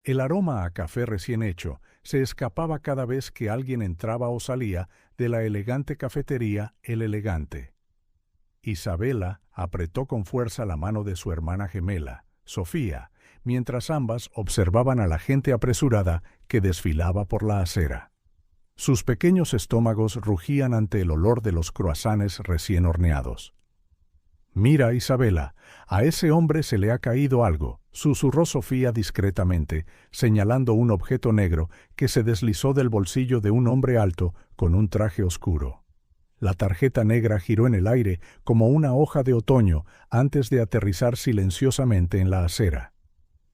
El aroma a café recién hecho se escapaba cada vez que alguien entraba o salía de la elegante cafetería El Elegante. Isabela apretó con fuerza la mano de su hermana gemela, Sofía, mientras ambas observaban a la gente apresurada que desfilaba por la acera. Sus pequeños estómagos rugían ante el olor de los croissants recién horneados. «Mira, Isabela, a ese hombre se le ha caído algo», susurró Sofía discretamente, señalando un objeto negro que se deslizó del bolsillo de un hombre alto con un traje oscuro. La tarjeta negra giró en el aire como una hoja de otoño antes de aterrizar silenciosamente en la acera.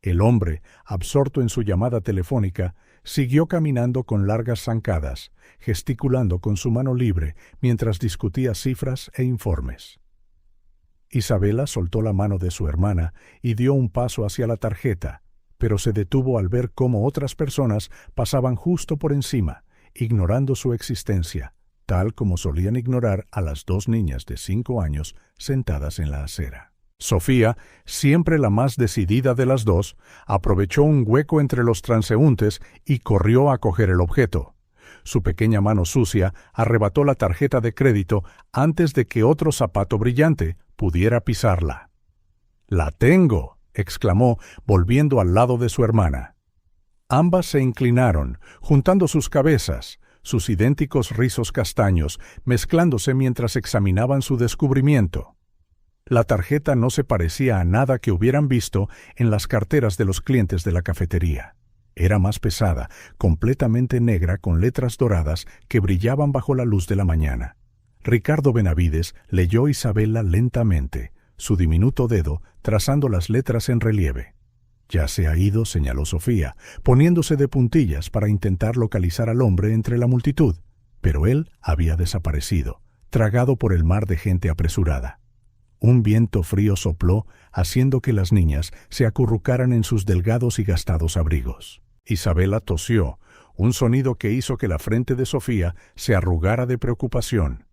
El hombre, absorto en su llamada telefónica, siguió caminando con largas zancadas, gesticulando con su mano libre mientras discutía cifras e informes. Isabela soltó la mano de su hermana y dio un paso hacia la tarjeta, pero se detuvo al ver cómo otras personas pasaban justo por encima, ignorando su existencia, tal como solían ignorar a las dos niñas de 5 años sentadas en la acera. Sofía, siempre la más decidida de las dos, aprovechó un hueco entre los transeúntes y corrió a coger el objeto. Su pequeña mano sucia arrebató la tarjeta de crédito antes de que otro zapato brillante pudiera pisarla. «¡La tengo!», exclamó, volviendo al lado de su hermana. Ambas se inclinaron, juntando sus cabezas, sus idénticos rizos castaños, mezclándose mientras examinaban su descubrimiento. La tarjeta no se parecía a nada que hubieran visto en las carteras de los clientes de la cafetería. Era más pesada, completamente negra con letras doradas que brillaban bajo la luz de la mañana. Ricardo Benavides leyó Isabela lentamente, su diminuto dedo trazando las letras en relieve. «Ya se ha ido», señaló Sofía, poniéndose de puntillas para intentar localizar al hombre entre la multitud, pero él había desaparecido, tragado por el mar de gente apresurada. Un viento frío sopló, haciendo que las niñas se acurrucaran en sus delgados y gastados abrigos. Isabela tosió, un sonido que hizo que la frente de Sofía se arrugara de preocupación.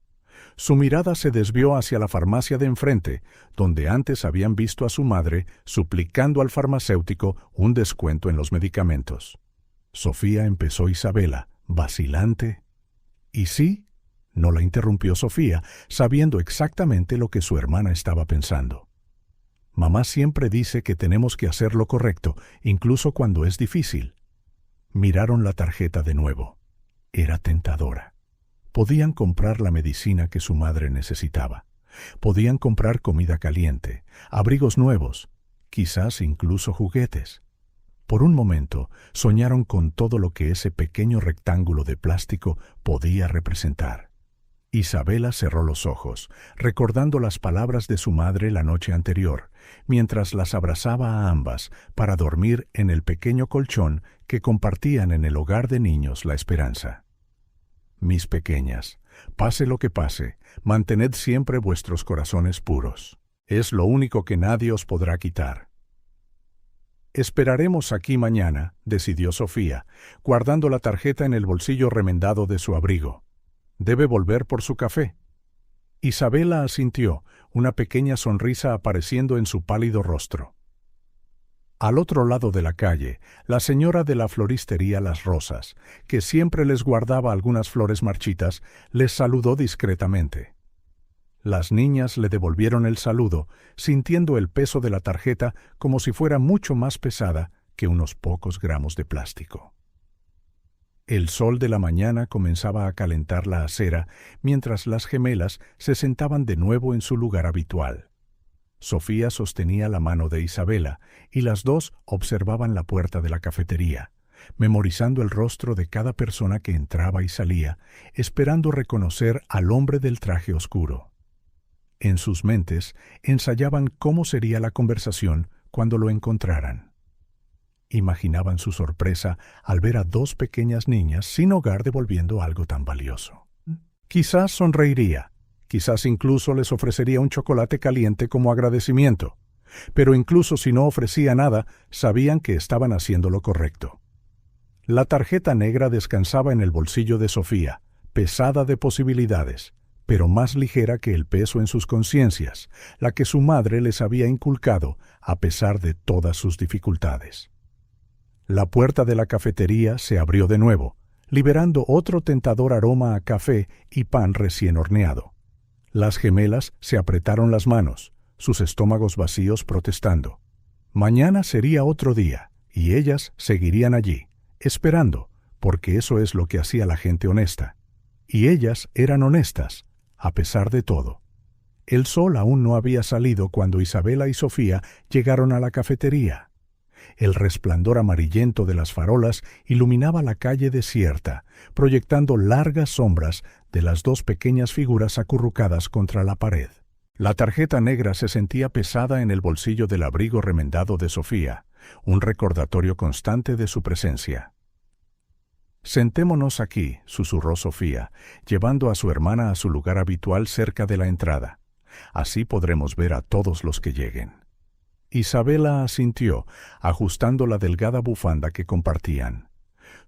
Su mirada se desvió hacia la farmacia de enfrente, donde antes habían visto a su madre suplicando al farmacéutico un descuento en los medicamentos. Sofía, empezó Isabela, vacilante. «¿Y sí?», no la interrumpió Sofía, sabiendo exactamente lo que su hermana estaba pensando. «Mamá siempre dice que tenemos que hacer lo correcto, incluso cuando es difícil». Miraron la tarjeta de nuevo. Era tentadora. Podían comprar la medicina que su madre necesitaba. Podían comprar comida caliente, abrigos nuevos, quizás incluso juguetes. Por un momento soñaron con todo lo que ese pequeño rectángulo de plástico podía representar. Isabela cerró los ojos, recordando las palabras de su madre la noche anterior, mientras las abrazaba a ambas para dormir en el pequeño colchón que compartían en el hogar de niños La Esperanza. «Mis pequeñas, pase lo que pase, mantened siempre vuestros corazones puros. Es lo único que nadie os podrá quitar». «Esperaremos aquí mañana», decidió Sofía, guardando la tarjeta en el bolsillo remendado de su abrigo. «Debe volver por su café». Isabela asintió, una pequeña sonrisa apareciendo en su pálido rostro. Al otro lado de la calle, la señora de la floristería Las Rosas, que siempre les guardaba algunas flores marchitas, les saludó discretamente. Las niñas le devolvieron el saludo, sintiendo el peso de la tarjeta como si fuera mucho más pesada que unos pocos gramos de plástico. El sol de la mañana comenzaba a calentar la acera mientras las gemelas se sentaban de nuevo en su lugar habitual. Sofía sostenía la mano de Isabela y las dos observaban la puerta de la cafetería, memorizando el rostro de cada persona que entraba y salía, esperando reconocer al hombre del traje oscuro. En sus mentes ensayaban cómo sería la conversación cuando lo encontraran. Imaginaban su sorpresa al ver a dos pequeñas niñas sin hogar devolviendo algo tan valioso. Quizás sonreiría, quizás incluso les ofrecería un chocolate caliente como agradecimiento, pero incluso si no ofrecía nada, sabían que estaban haciendo lo correcto. La tarjeta negra descansaba en el bolsillo de Sofía, pesada de posibilidades, pero más ligera que el peso en sus conciencias, la que su madre les había inculcado a pesar de todas sus dificultades. La puerta de la cafetería se abrió de nuevo, liberando otro tentador aroma a café y pan recién horneado. Las gemelas se apretaron las manos, sus estómagos vacíos protestando. Mañana sería otro día, y ellas seguirían allí, esperando, porque eso es lo que hacía la gente honesta. Y ellas eran honestas, a pesar de todo. El sol aún no había salido cuando Isabela y Sofía llegaron a la cafetería. El resplandor amarillento de las farolas iluminaba la calle desierta, proyectando largas sombras de las dos pequeñas figuras acurrucadas contra la pared. La tarjeta negra se sentía pesada en el bolsillo del abrigo remendado de Sofía, un recordatorio constante de su presencia. «Sentémonos aquí», susurró Sofía, llevando a su hermana a su lugar habitual cerca de la entrada. «Así podremos ver a todos los que lleguen». Isabela asintió, ajustando la delgada bufanda que compartían.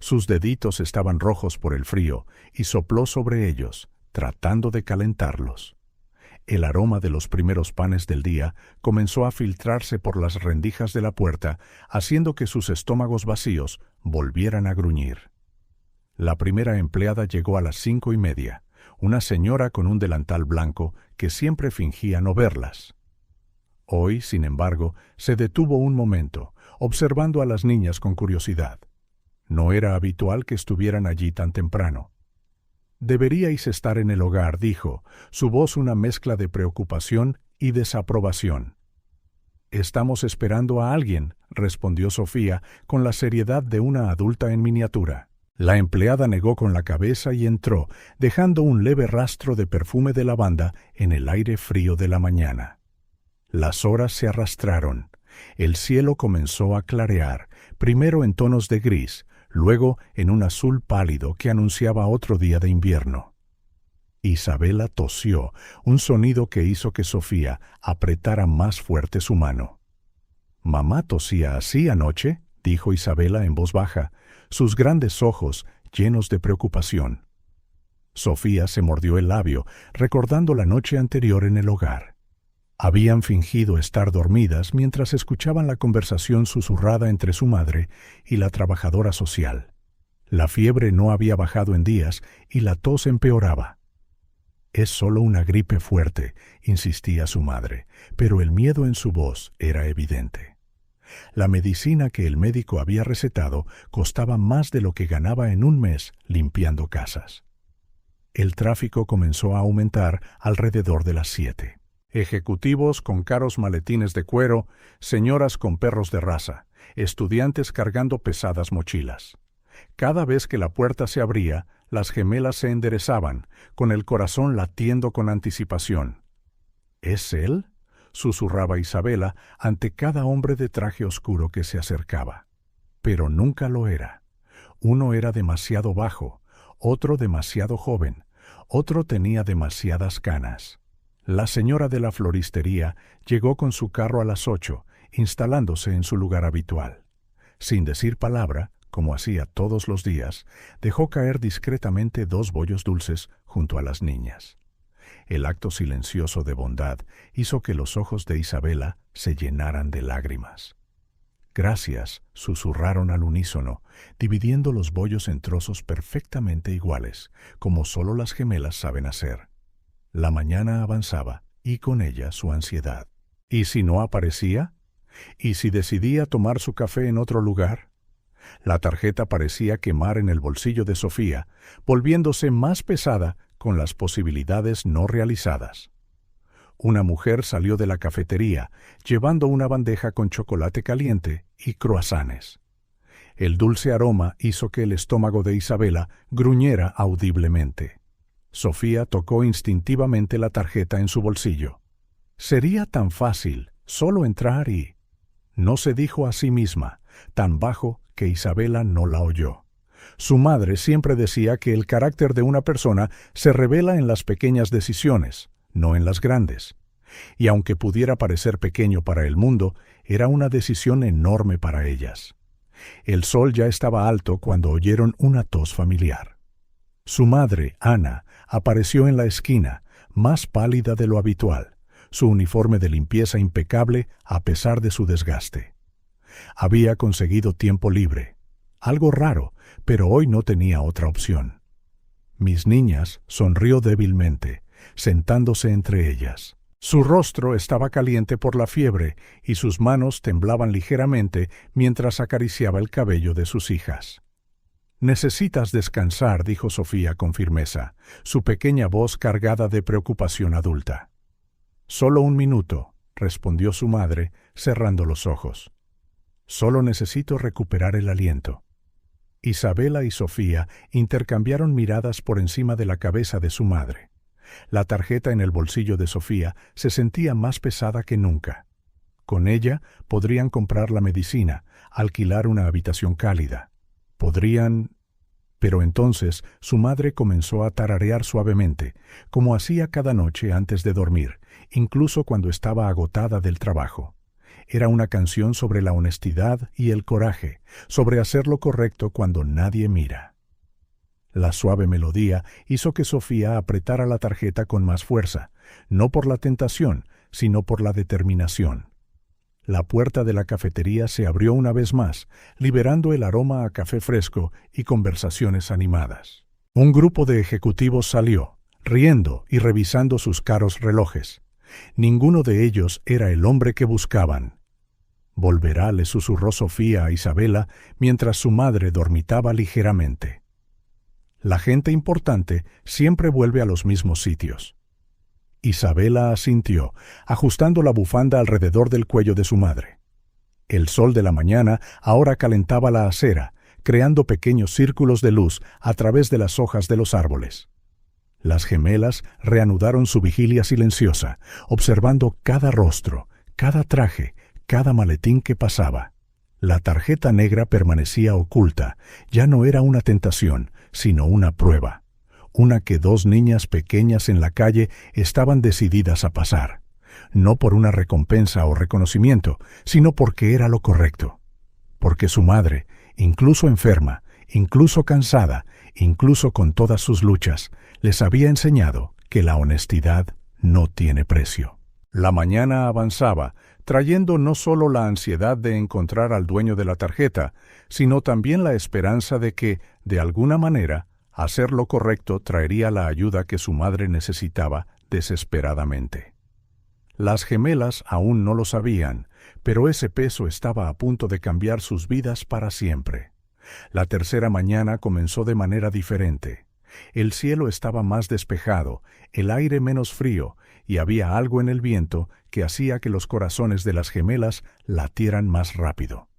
Sus deditos estaban rojos por el frío y sopló sobre ellos, tratando de calentarlos. El aroma de los primeros panes del día comenzó a filtrarse por las rendijas de la puerta, haciendo que sus estómagos vacíos volvieran a gruñir. La primera empleada llegó a las 5:30, una señora con un delantal blanco que siempre fingía no verlas. Hoy, sin embargo, se detuvo un momento, observando a las niñas con curiosidad. No era habitual que estuvieran allí tan temprano. «Deberíais estar en el hogar», dijo, su voz una mezcla de preocupación y desaprobación. «Estamos esperando a alguien», respondió Sofía con la seriedad de una adulta en miniatura. La empleada negó con la cabeza y entró, dejando un leve rastro de perfume de lavanda en el aire frío de la mañana. Las horas se arrastraron. El cielo comenzó a clarear, primero en tonos de gris, luego en un azul pálido que anunciaba otro día de invierno. Isabela tosió, un sonido que hizo que Sofía apretara más fuerte su mano. «¿Mamá tosía así anoche?», dijo Isabela en voz baja, sus grandes ojos llenos de preocupación. Sofía se mordió el labio, recordando la noche anterior en el hogar. Habían fingido estar dormidas mientras escuchaban la conversación susurrada entre su madre y la trabajadora social. La fiebre no había bajado en días y la tos empeoraba. «Es solo una gripe fuerte», insistía su madre, pero el miedo en su voz era evidente. La medicina que el médico había recetado costaba más de lo que ganaba en un mes limpiando casas. El tráfico comenzó a aumentar alrededor de las 7. Ejecutivos con caros maletines de cuero, señoras con perros de raza, estudiantes cargando pesadas mochilas. Cada vez que la puerta se abría, las gemelas se enderezaban, con el corazón latiendo con anticipación. «¿Es él?», susurraba Isabela ante cada hombre de traje oscuro que se acercaba. Pero nunca lo era. Uno era demasiado bajo, otro demasiado joven, otro tenía demasiadas canas. La señora de la floristería llegó con su carro a las 8, instalándose en su lugar habitual. Sin decir palabra, como hacía todos los días, dejó caer discretamente 2 bollos dulces junto a las niñas. El acto silencioso de bondad hizo que los ojos de Isabela se llenaran de lágrimas. «Gracias», susurraron al unísono, dividiendo los bollos en trozos perfectamente iguales, como solo las gemelas saben hacer. La mañana avanzaba, y con ella su ansiedad. ¿Y si no aparecía? ¿Y si decidía tomar su café en otro lugar? La tarjeta parecía quemar en el bolsillo de Sofía, volviéndose más pesada con las posibilidades no realizadas. Una mujer salió de la cafetería, llevando una bandeja con chocolate caliente y croissants. El dulce aroma hizo que el estómago de Isabela gruñera audiblemente. Sofía tocó instintivamente la tarjeta en su bolsillo. Sería tan fácil, solo entrar y... No se dijo a sí misma, tan bajo que Isabela no la oyó. Su madre siempre decía que el carácter de una persona se revela en las pequeñas decisiones, no en las grandes. Y aunque pudiera parecer pequeño para el mundo, era una decisión enorme para ellas. El sol ya estaba alto cuando oyeron una tos familiar. Su madre, Ana, apareció en la esquina, más pálida de lo habitual, su uniforme de limpieza impecable a pesar de su desgaste. Había conseguido tiempo libre. Algo raro, pero hoy no tenía otra opción. Mis niñas, sonrió débilmente, sentándose entre ellas. Su rostro estaba caliente por la fiebre y sus manos temblaban ligeramente mientras acariciaba el cabello de sus hijas. «Necesitas descansar», dijo Sofía con firmeza, su pequeña voz cargada de preocupación adulta. «Solo un minuto», respondió su madre, cerrando los ojos. «Solo necesito recuperar el aliento». Isabela y Sofía intercambiaron miradas por encima de la cabeza de su madre. La tarjeta en el bolsillo de Sofía se sentía más pesada que nunca. Con ella podrían comprar la medicina, alquilar una habitación cálida. Podrían... Pero entonces su madre comenzó a tararear suavemente, como hacía cada noche antes de dormir, incluso cuando estaba agotada del trabajo. Era una canción sobre la honestidad y el coraje, sobre hacer lo correcto cuando nadie mira. La suave melodía hizo que Sofía apretara la tarjeta con más fuerza, no por la tentación, sino por la determinación. La puerta de la cafetería se abrió una vez más, liberando el aroma a café fresco y conversaciones animadas. Un grupo de ejecutivos salió, riendo y revisando sus caros relojes. Ninguno de ellos era el hombre que buscaban. «Volverá», le susurró Sofía a Isabela mientras su madre dormitaba ligeramente. La gente importante siempre vuelve a los mismos sitios. Isabela asintió, ajustando la bufanda alrededor del cuello de su madre. El sol de la mañana ahora calentaba la acera, creando pequeños círculos de luz a través de las hojas de los árboles. Las gemelas reanudaron su vigilia silenciosa, observando cada rostro, cada traje, cada maletín que pasaba. La tarjeta negra permanecía oculta, ya no era una tentación, sino una prueba. Una que dos niñas pequeñas en la calle estaban decididas a pasar, no por una recompensa o reconocimiento, sino porque era lo correcto. Porque su madre, incluso enferma, incluso cansada, incluso con todas sus luchas, les había enseñado que la honestidad no tiene precio. La mañana avanzaba, trayendo no solo la ansiedad de encontrar al dueño de la tarjeta, sino también la esperanza de que, de alguna manera, hacer lo correcto traería la ayuda que su madre necesitaba desesperadamente. Las gemelas aún no lo sabían, pero ese peso estaba a punto de cambiar sus vidas para siempre. La tercera mañana comenzó de manera diferente. El cielo estaba más despejado, el aire menos frío, y había algo en el viento que hacía que los corazones de las gemelas latieran más rápido.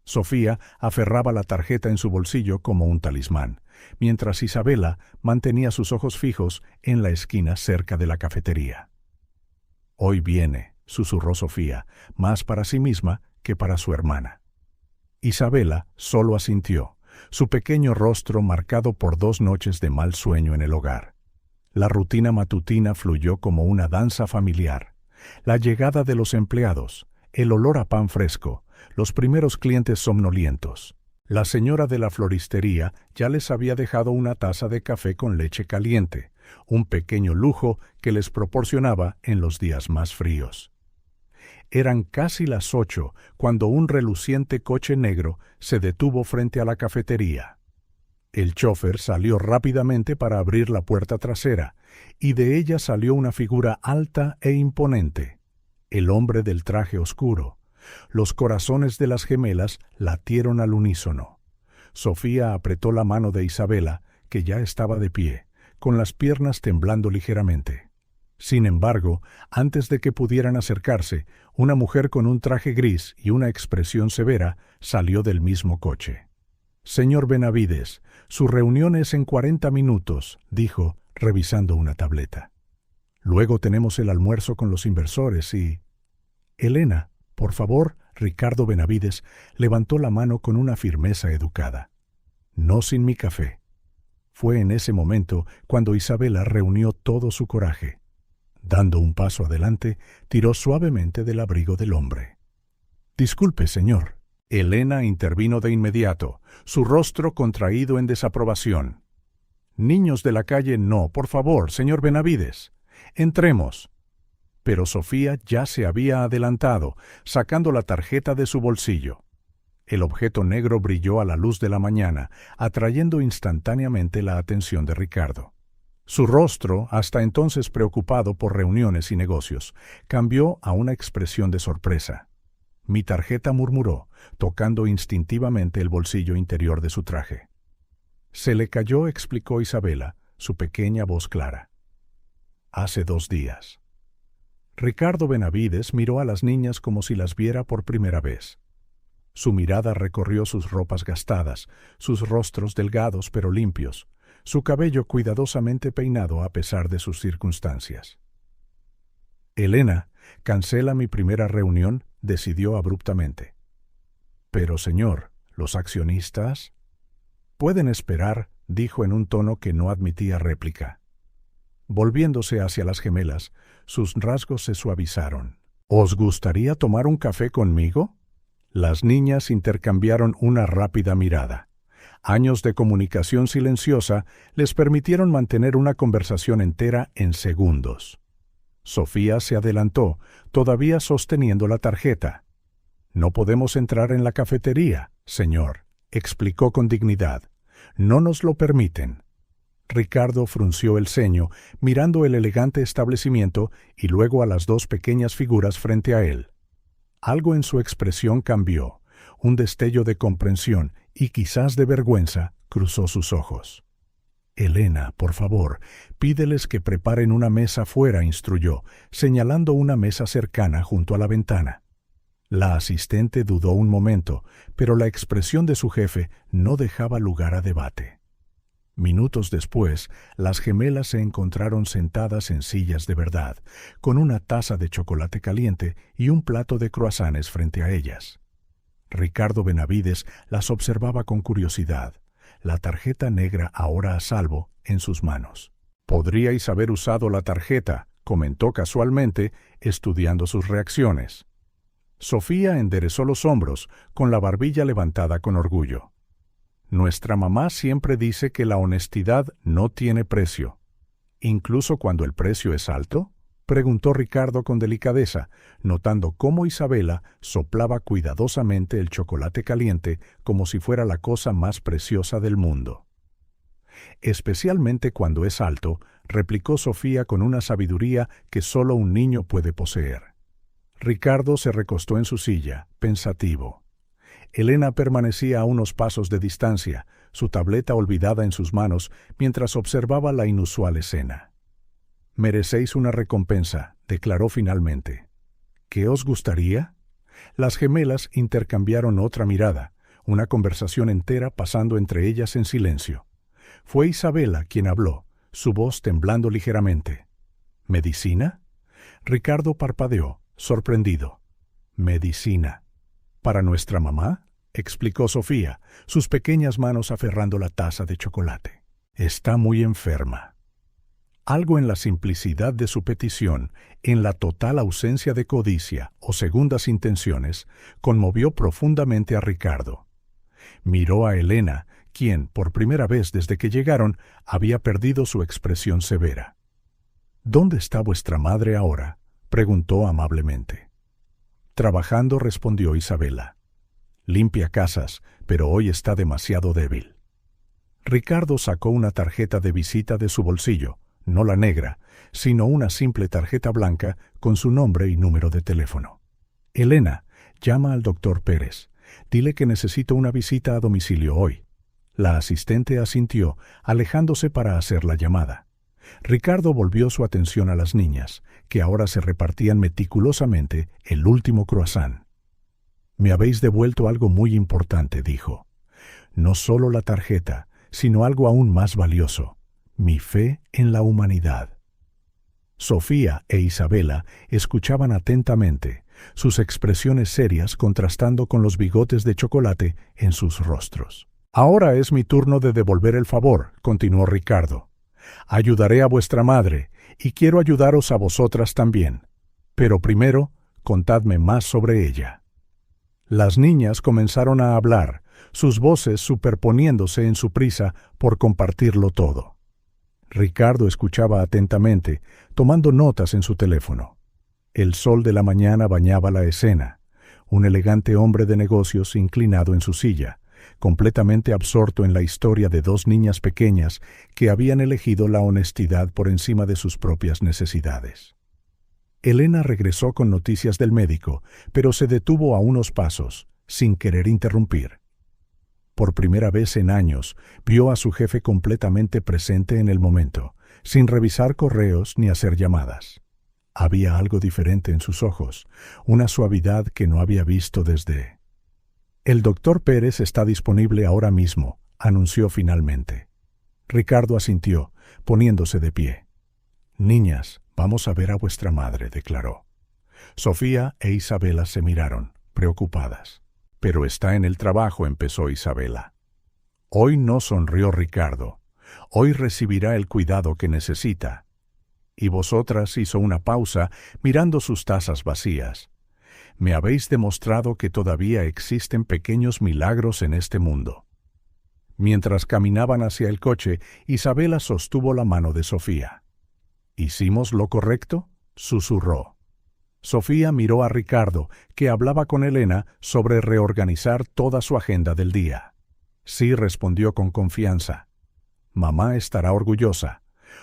Sofía aferraba la tarjeta en su bolsillo como un talismán, mientras Isabela mantenía sus ojos fijos en la esquina cerca de la cafetería. «Hoy viene», susurró Sofía, más para sí misma que para su hermana. Isabela solo asintió, su pequeño rostro marcado por 2 noches de mal sueño en el hogar. La rutina matutina fluyó como una danza familiar. La llegada de los empleados, el olor a pan fresco, los primeros clientes somnolientos. La señora de la floristería ya les había dejado una taza de café con leche caliente, un pequeño lujo que les proporcionaba en los días más fríos. Eran casi las 8 cuando un reluciente coche negro se detuvo frente a la cafetería. El chófer salió rápidamente para abrir la puerta trasera, y de ella salió una figura alta e imponente, el hombre del traje oscuro. Los corazones de las gemelas latieron al unísono. Sofía apretó la mano de Isabela, que ya estaba de pie, con las piernas temblando ligeramente. Sin embargo, antes de que pudieran acercarse, una mujer con un traje gris y una expresión severa salió del mismo coche. «Señor Benavides, su reunión es en 40 minutos», dijo, revisando una tableta. «Luego tenemos el almuerzo con los inversores y...» «Elena, por favor», Ricardo Benavides levantó la mano con una firmeza educada. «No sin mi café». Fue en ese momento cuando Isabela reunió todo su coraje. Dando un paso adelante, tiró suavemente del abrigo del hombre. «Disculpe, señor». Elena intervino de inmediato, su rostro contraído en desaprobación. «Niños de la calle no, por favor, señor Benavides. Entremos». Pero Sofía ya se había adelantado, sacando la tarjeta de su bolsillo. El objeto negro brilló a la luz de la mañana, atrayendo instantáneamente la atención de Ricardo. Su rostro, hasta entonces preocupado por reuniones y negocios, cambió a una expresión de sorpresa. «Mi tarjeta», murmuró, tocando instintivamente el bolsillo interior de su traje. «Se le cayó», explicó Isabela, su pequeña voz clara. «Hace 2 días». Ricardo Benavides miró a las niñas como si las viera por primera vez. Su mirada recorrió sus ropas gastadas, sus rostros delgados pero limpios, su cabello cuidadosamente peinado a pesar de sus circunstancias. «Elena, cancela mi primera reunión», decidió abruptamente. «Pero, señor, ¿los accionistas?» «Pueden esperar», dijo en un tono que no admitía réplica. Volviéndose hacia las gemelas, sus rasgos se suavizaron. «¿Os gustaría tomar un café conmigo?» Las niñas intercambiaron una rápida mirada. Años de comunicación silenciosa les permitieron mantener una conversación entera en segundos. Sofía se adelantó, todavía sosteniendo la tarjeta. «No podemos entrar en la cafetería, señor», explicó con dignidad. «No nos lo permiten». Ricardo frunció el ceño, mirando el elegante establecimiento y luego a las 2 pequeñas figuras frente a él. Algo en su expresión cambió. Un destello de comprensión y quizás de vergüenza cruzó sus ojos. «Elena, por favor, pídeles que preparen una mesa fuera», instruyó, señalando una mesa cercana junto a la ventana. La asistente dudó un momento, pero la expresión de su jefe no dejaba lugar a debate. Minutos después, las gemelas se encontraron sentadas en sillas de verdad, con una taza de chocolate caliente y un plato de croissants frente a ellas. Ricardo Benavides las observaba con curiosidad, la tarjeta negra ahora a salvo en sus manos. «Podríais haber usado la tarjeta», comentó casualmente, estudiando sus reacciones. Sofía enderezó los hombros, con la barbilla levantada con orgullo. «Nuestra mamá siempre dice que la honestidad no tiene precio». «¿Incluso cuando el precio es alto?», preguntó Ricardo con delicadeza, notando cómo Isabela soplaba cuidadosamente el chocolate caliente como si fuera la cosa más preciosa del mundo. «Especialmente cuando es alto», replicó Sofía con una sabiduría que solo un niño puede poseer. Ricardo se recostó en su silla, pensativo. Elena permanecía a unos pasos de distancia, su tableta olvidada en sus manos, mientras observaba la inusual escena. «Merecéis una recompensa», declaró finalmente. «¿Qué os gustaría?» Las gemelas intercambiaron otra mirada, una conversación entera pasando entre ellas en silencio. Fue Isabela quien habló, su voz temblando ligeramente. «¿Medicina?» Ricardo parpadeó, sorprendido. «Medicina. ¿Para nuestra mamá?», explicó Sofía, sus pequeñas manos aferrando la taza de chocolate. «Está muy enferma». Algo en la simplicidad de su petición, en la total ausencia de codicia o segundas intenciones, conmovió profundamente a Ricardo. Miró a Elena, quien, por primera vez desde que llegaron, había perdido su expresión severa. «¿Dónde está vuestra madre ahora?», preguntó amablemente. «Trabajando», respondió Isabela. «Limpia casas, pero hoy está demasiado débil». Ricardo sacó una tarjeta de visita de su bolsillo, no la negra, sino una simple tarjeta blanca con su nombre y número de teléfono. «Elena, llama al doctor Pérez. Dile que necesito una visita a domicilio hoy». La asistente asintió, alejándose para hacer la llamada. Ricardo volvió su atención a las niñas, que ahora se repartían meticulosamente el último croissant. «Me habéis devuelto algo muy importante», dijo. «No solo la tarjeta, sino algo aún más valioso, mi fe en la humanidad». Sofía e Isabela escuchaban atentamente, sus expresiones serias contrastando con los bigotes de chocolate en sus rostros. «Ahora es mi turno de devolver el favor», continuó Ricardo. «Ayudaré a vuestra madre, y quiero ayudaros a vosotras también. Pero primero, contadme más sobre ella». Las niñas comenzaron a hablar, sus voces superponiéndose en su prisa por compartirlo todo. Ricardo escuchaba atentamente, tomando notas en su teléfono. El sol de la mañana bañaba la escena. un elegante hombre de negocios inclinado en su silla, completamente absorto en la historia de dos niñas pequeñas que habían elegido la honestidad por encima de sus propias necesidades. Elena regresó con noticias del médico, pero se detuvo a unos pasos, sin querer interrumpir. Por primera vez en años, vio a su jefe completamente presente en el momento, sin revisar correos ni hacer llamadas. Había algo diferente en sus ojos, una suavidad que no había visto desde... «El doctor Pérez está disponible ahora mismo», anunció finalmente. Ricardo asintió, poniéndose de pie. «Niñas, vamos a ver a vuestra madre», declaró. Sofía e Isabela se miraron, preocupadas. «Pero está en el trabajo», empezó Isabela. «Hoy no», sonrió Ricardo. «Hoy recibirá el cuidado que necesita». «Y vosotras», hizo una pausa, mirando sus tazas vacías. «Me habéis demostrado que todavía existen pequeños milagros en este mundo». Mientras caminaban hacia el coche, Isabela sostuvo la mano de Sofía. «¿Hicimos lo correcto?», susurró. Sofía miró a Ricardo, que hablaba con Elena sobre reorganizar toda su agenda del día. «Sí», respondió con confianza. «Mamá estará orgullosa».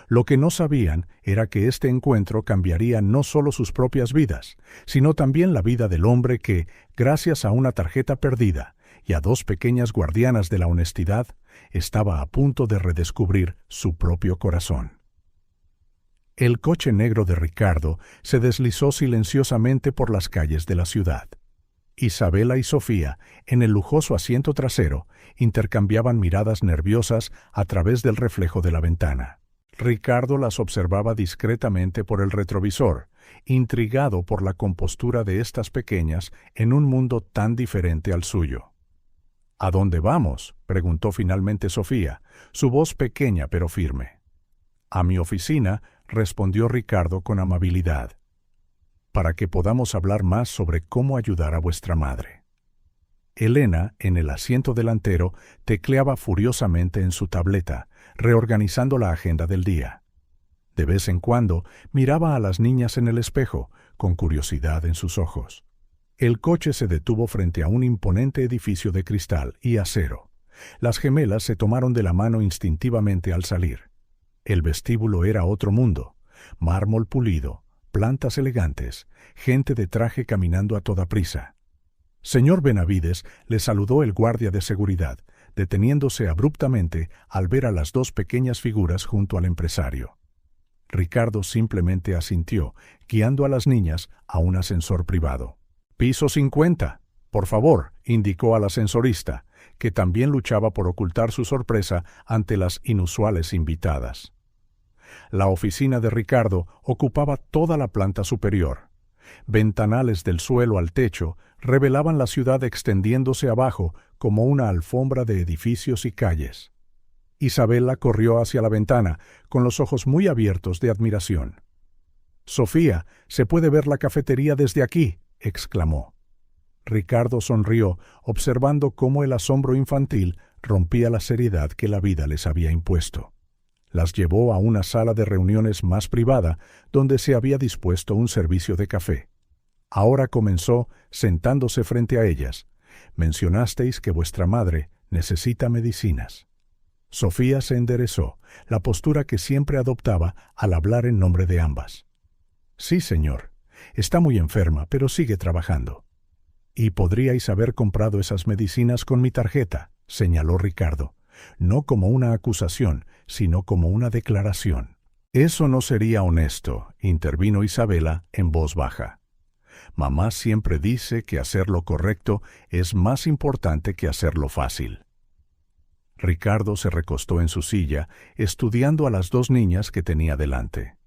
Lo que no sabían era que este encuentro cambiaría no solo sus propias vidas, sino también la vida del hombre que, gracias a una tarjeta perdida y a dos pequeñas guardianas de la honestidad, estaba a punto de redescubrir su propio corazón. El coche negro de Ricardo se deslizó silenciosamente por las calles de la ciudad. Isabela y Sofía, en el lujoso asiento trasero, intercambiaban miradas nerviosas a través del reflejo de la ventana. Ricardo las observaba discretamente por el retrovisor, intrigado por la compostura de estas pequeñas en un mundo tan diferente al suyo. «¿A dónde vamos?», preguntó finalmente Sofía, su voz pequeña pero firme. «A mi oficina», respondió Ricardo con amabilidad, «para que podamos hablar más sobre cómo ayudar a vuestra madre». Elena, en el asiento delantero, tecleaba furiosamente en su tableta, reorganizando la agenda del día. De vez en cuando miraba a las niñas en el espejo, con curiosidad en sus ojos. El coche se detuvo frente a un imponente edificio de cristal y acero. Las gemelas se tomaron de la mano instintivamente al salir. El vestíbulo era otro mundo: mármol pulido, plantas elegantes, gente de traje caminando a toda prisa. «Señor Benavides», le saludó el guardia de seguridad, deteniéndose abruptamente al ver a las dos pequeñas figuras junto al empresario. Ricardo simplemente asintió, guiando a las niñas a un ascensor privado. «Piso 50, por favor», indicó al ascensorista, que también luchaba por ocultar su sorpresa ante las inusuales invitadas. La oficina de Ricardo ocupaba toda la planta superior. Ventanales del suelo al techo revelaban la ciudad extendiéndose abajo como una alfombra de edificios y calles. Isabela corrió hacia la ventana, con los ojos muy abiertos de admiración. «Sofía, se puede ver la cafetería desde aquí», exclamó. Ricardo sonrió, observando cómo el asombro infantil rompía la seriedad que la vida les había impuesto. Las llevó a una sala de reuniones más privada, donde se había dispuesto un servicio de café. Ahora comenzó, sentándose frente a ellas. «Mencionasteis que vuestra madre necesita medicinas». Sofía se enderezó, la postura que siempre adoptaba al hablar en nombre de ambas. «Sí, señor. Está muy enferma, pero sigue trabajando». «Y podríais haber comprado esas medicinas con mi tarjeta», señaló Ricardo, no como una acusación, sino como una declaración. «Eso no sería honesto», intervino Isabela en voz baja. «Mamá siempre dice que hacer lo correcto es más importante que hacerlo fácil». Ricardo se recostó en su silla, estudiando a las dos niñas que tenía delante.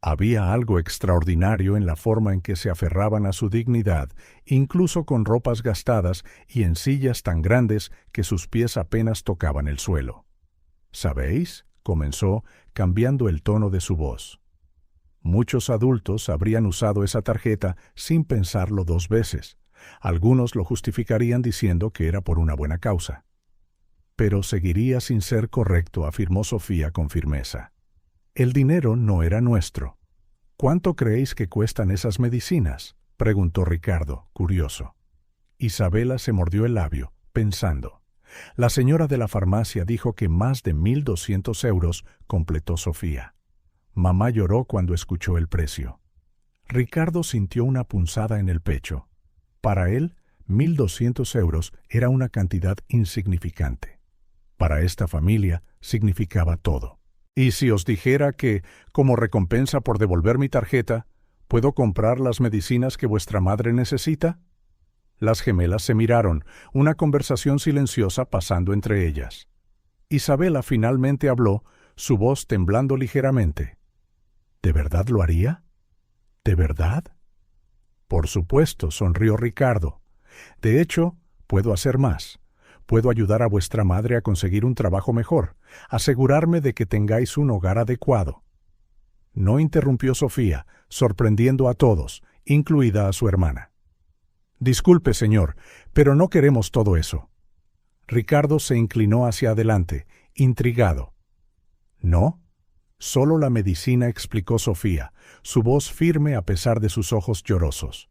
Había algo extraordinario en la forma en que se aferraban a su dignidad, incluso con ropas gastadas y en sillas tan grandes que sus pies apenas tocaban el suelo. «¿Sabéis?», comenzó, cambiando el tono de su voz. «Muchos adultos habrían usado esa tarjeta sin pensarlo dos veces. Algunos lo justificarían diciendo que era por una buena causa. Pero seguiría sin ser correcto», afirmó Sofía con firmeza. «El dinero no era nuestro». «¿Cuánto creéis que cuestan esas medicinas?», preguntó Ricardo, curioso. Isabela se mordió el labio, pensando. La señora de la farmacia dijo que más de 1.200 euros, completó Sofía. Mamá lloró cuando escuchó el precio. Ricardo sintió una punzada en el pecho. Para él, 1.200 euros era una cantidad insignificante. Para esta familia significaba todo. ¿Y si os dijera que, como recompensa por devolver mi tarjeta, puedo comprar las medicinas que vuestra madre necesita? Las gemelas se miraron, una conversación silenciosa pasando entre ellas. Isabela finalmente habló, su voz temblando ligeramente. ¿De verdad lo haría? ¿De verdad? Por supuesto, sonrió Ricardo. De hecho, puedo hacer más. Puedo ayudar a vuestra madre a conseguir un trabajo mejor, asegurarme de que tengáis un hogar adecuado. No interrumpió Sofía, sorprendiendo a todos, incluida a su hermana. Disculpe, señor, pero no queremos todo eso. Ricardo se inclinó hacia adelante, intrigado. ¿No? Solo la medicina, explicó Sofía, su voz firme a pesar de sus ojos llorosos.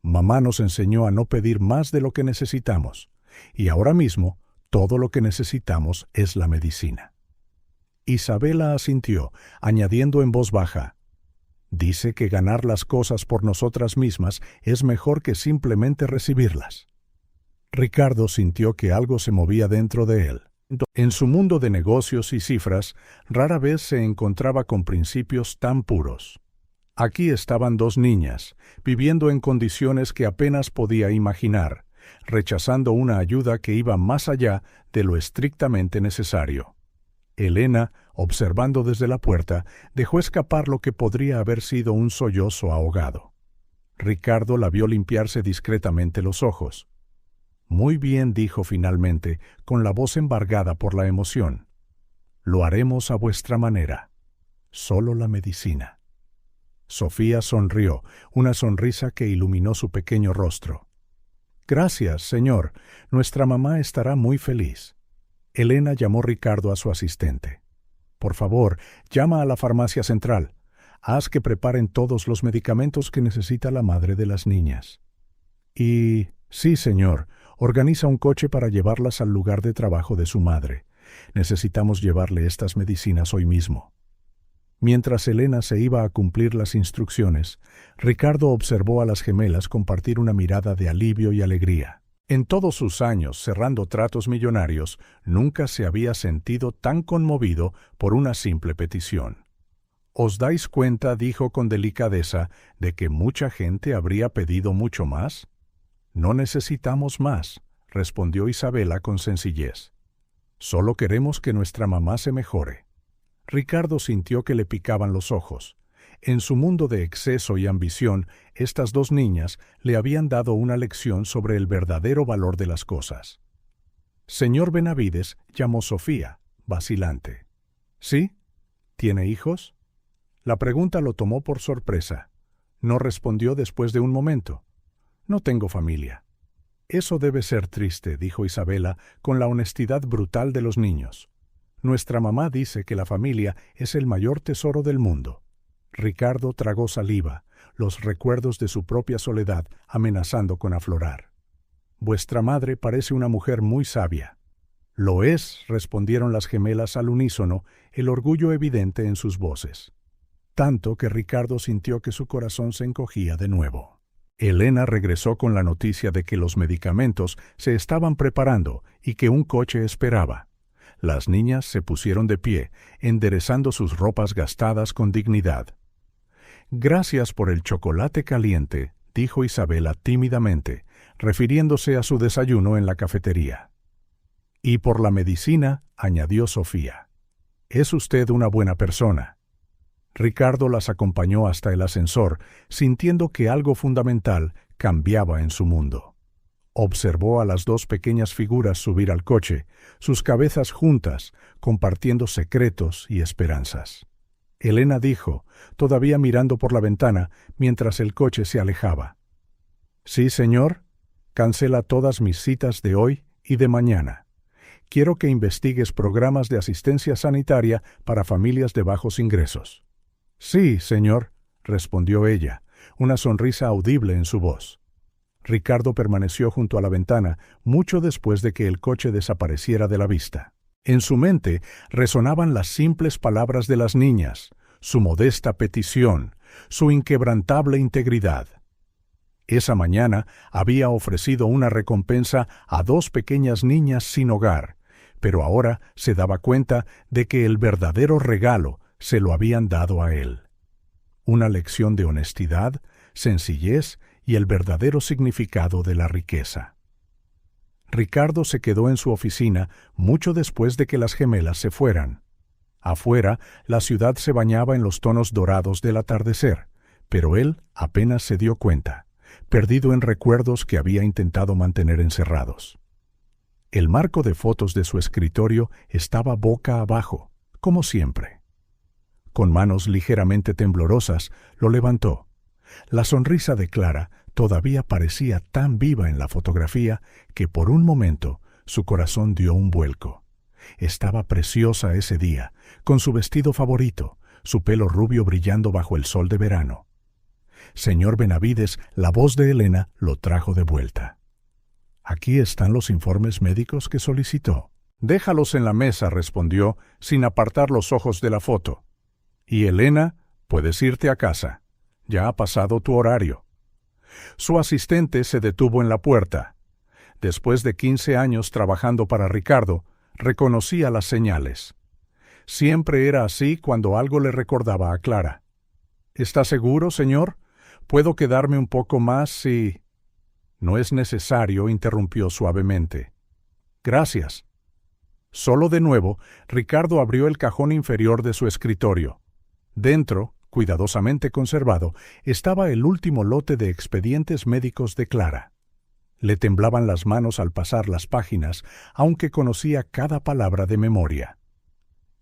Mamá nos enseñó a no pedir más de lo que necesitamos, y ahora mismo todo lo que necesitamos es la medicina. Isabela asintió, añadiendo en voz baja, dice que ganar las cosas por nosotras mismas es mejor que simplemente recibirlas. Ricardo sintió que algo se movía dentro de él. En su mundo de negocios y cifras, rara vez se encontraba con principios tan puros. Aquí estaban dos niñas, viviendo en condiciones que apenas podía imaginar, rechazando una ayuda que iba más allá de lo estrictamente necesario. Elena, observando desde la puerta, dejó escapar lo que podría haber sido un sollozo ahogado. Ricardo la vio limpiarse discretamente los ojos. Muy bien, dijo finalmente, con la voz embargada por la emoción. Lo haremos a vuestra manera. Solo la medicina. Sofía sonrió, una sonrisa que iluminó su pequeño rostro. Gracias, señor. Nuestra mamá estará muy feliz. Elena llamó Ricardo a su asistente. Por favor, llama a la farmacia central. Haz que preparen todos los medicamentos que necesita la madre de las niñas. Y... sí, señor. Organiza un coche para llevarlas al lugar de trabajo de su madre. Necesitamos llevarle estas medicinas hoy mismo. Mientras Elena se iba a cumplir las instrucciones, Ricardo observó a las gemelas compartir una mirada de alivio y alegría. En todos sus años cerrando tratos millonarios, nunca se había sentido tan conmovido por una simple petición. ¿Os dais cuenta, dijo con delicadeza, de que mucha gente habría pedido mucho más? No necesitamos más, respondió Isabela con sencillez. Solo queremos que nuestra mamá se mejore. Ricardo sintió que le picaban los ojos. En su mundo de exceso y ambición, estas dos niñas le habían dado una lección sobre el verdadero valor de las cosas. Señor Benavides, llamó Sofía, vacilante. ¿Sí? ¿Tiene hijos? La pregunta lo tomó por sorpresa. No respondió después de un momento. No tengo familia. Eso debe ser triste, dijo Isabela, con la honestidad brutal de los niños. Nuestra mamá dice que la familia es el mayor tesoro del mundo. Ricardo tragó saliva, los recuerdos de su propia soledad amenazando con aflorar. Vuestra madre parece una mujer muy sabia. Lo es, respondieron las gemelas al unísono, el orgullo evidente en sus voces. Tanto que Ricardo sintió que su corazón se encogía de nuevo. Elena regresó con la noticia de que los medicamentos se estaban preparando y que un coche esperaba. Las niñas se pusieron de pie, enderezando sus ropas gastadas con dignidad. Gracias por el chocolate caliente, dijo Isabela tímidamente, refiriéndose a su desayuno en la cafetería. Y por la medicina, añadió Sofía. Es usted una buena persona. Ricardo las acompañó hasta el ascensor, sintiendo que algo fundamental cambiaba en su mundo. Observó a las dos pequeñas figuras subir al coche, sus cabezas juntas, compartiendo secretos y esperanzas. Elena dijo, todavía mirando por la ventana, mientras el coche se alejaba. Sí, señor. Cancela todas mis citas de hoy y de mañana. Quiero que investigues programas de asistencia sanitaria para familias de bajos ingresos. Sí, señor, respondió ella, una sonrisa audible en su voz. Ricardo permaneció junto a la ventana mucho después de que el coche desapareciera de la vista. En su mente resonaban las simples palabras de las niñas, su modesta petición, su inquebrantable integridad. Esa mañana había ofrecido una recompensa a 2 pequeñas niñas sin hogar, pero ahora se daba cuenta de que el verdadero regalo se lo habían dado a él. Una lección de honestidad, sencillez y el verdadero significado de la riqueza. Ricardo se quedó en su oficina mucho después de que las gemelas se fueran. Afuera, la ciudad se bañaba en los tonos dorados del atardecer, pero él apenas se dio cuenta, perdido en recuerdos que había intentado mantener encerrados. El marco de fotos de su escritorio estaba boca abajo, como siempre. Con manos ligeramente temblorosas, lo levantó. La sonrisa de Clara todavía parecía tan viva en la fotografía que por un momento su corazón dio un vuelco. Estaba preciosa ese día, con su vestido favorito, su pelo rubio brillando bajo el sol de verano. Señor Benavides, la voz de Elena lo trajo de vuelta. «Aquí están los informes médicos que solicitó». «Déjalos en la mesa», respondió, sin apartar los ojos de la foto. «Y Elena, puedes irte a casa. Ya ha pasado tu horario». Su asistente se detuvo en la puerta. Después de 15 años trabajando para Ricardo, reconocía las señales. Siempre era así cuando algo le recordaba a Clara. «¿Está seguro, señor? ¿Puedo quedarme un poco más si...» «No es necesario», interrumpió suavemente. «Gracias». Solo de nuevo, Ricardo abrió el cajón inferior de su escritorio. Dentro, cuidadosamente conservado, estaba el último lote de expedientes médicos de Clara. Le temblaban las manos al pasar las páginas, aunque conocía cada palabra de memoria.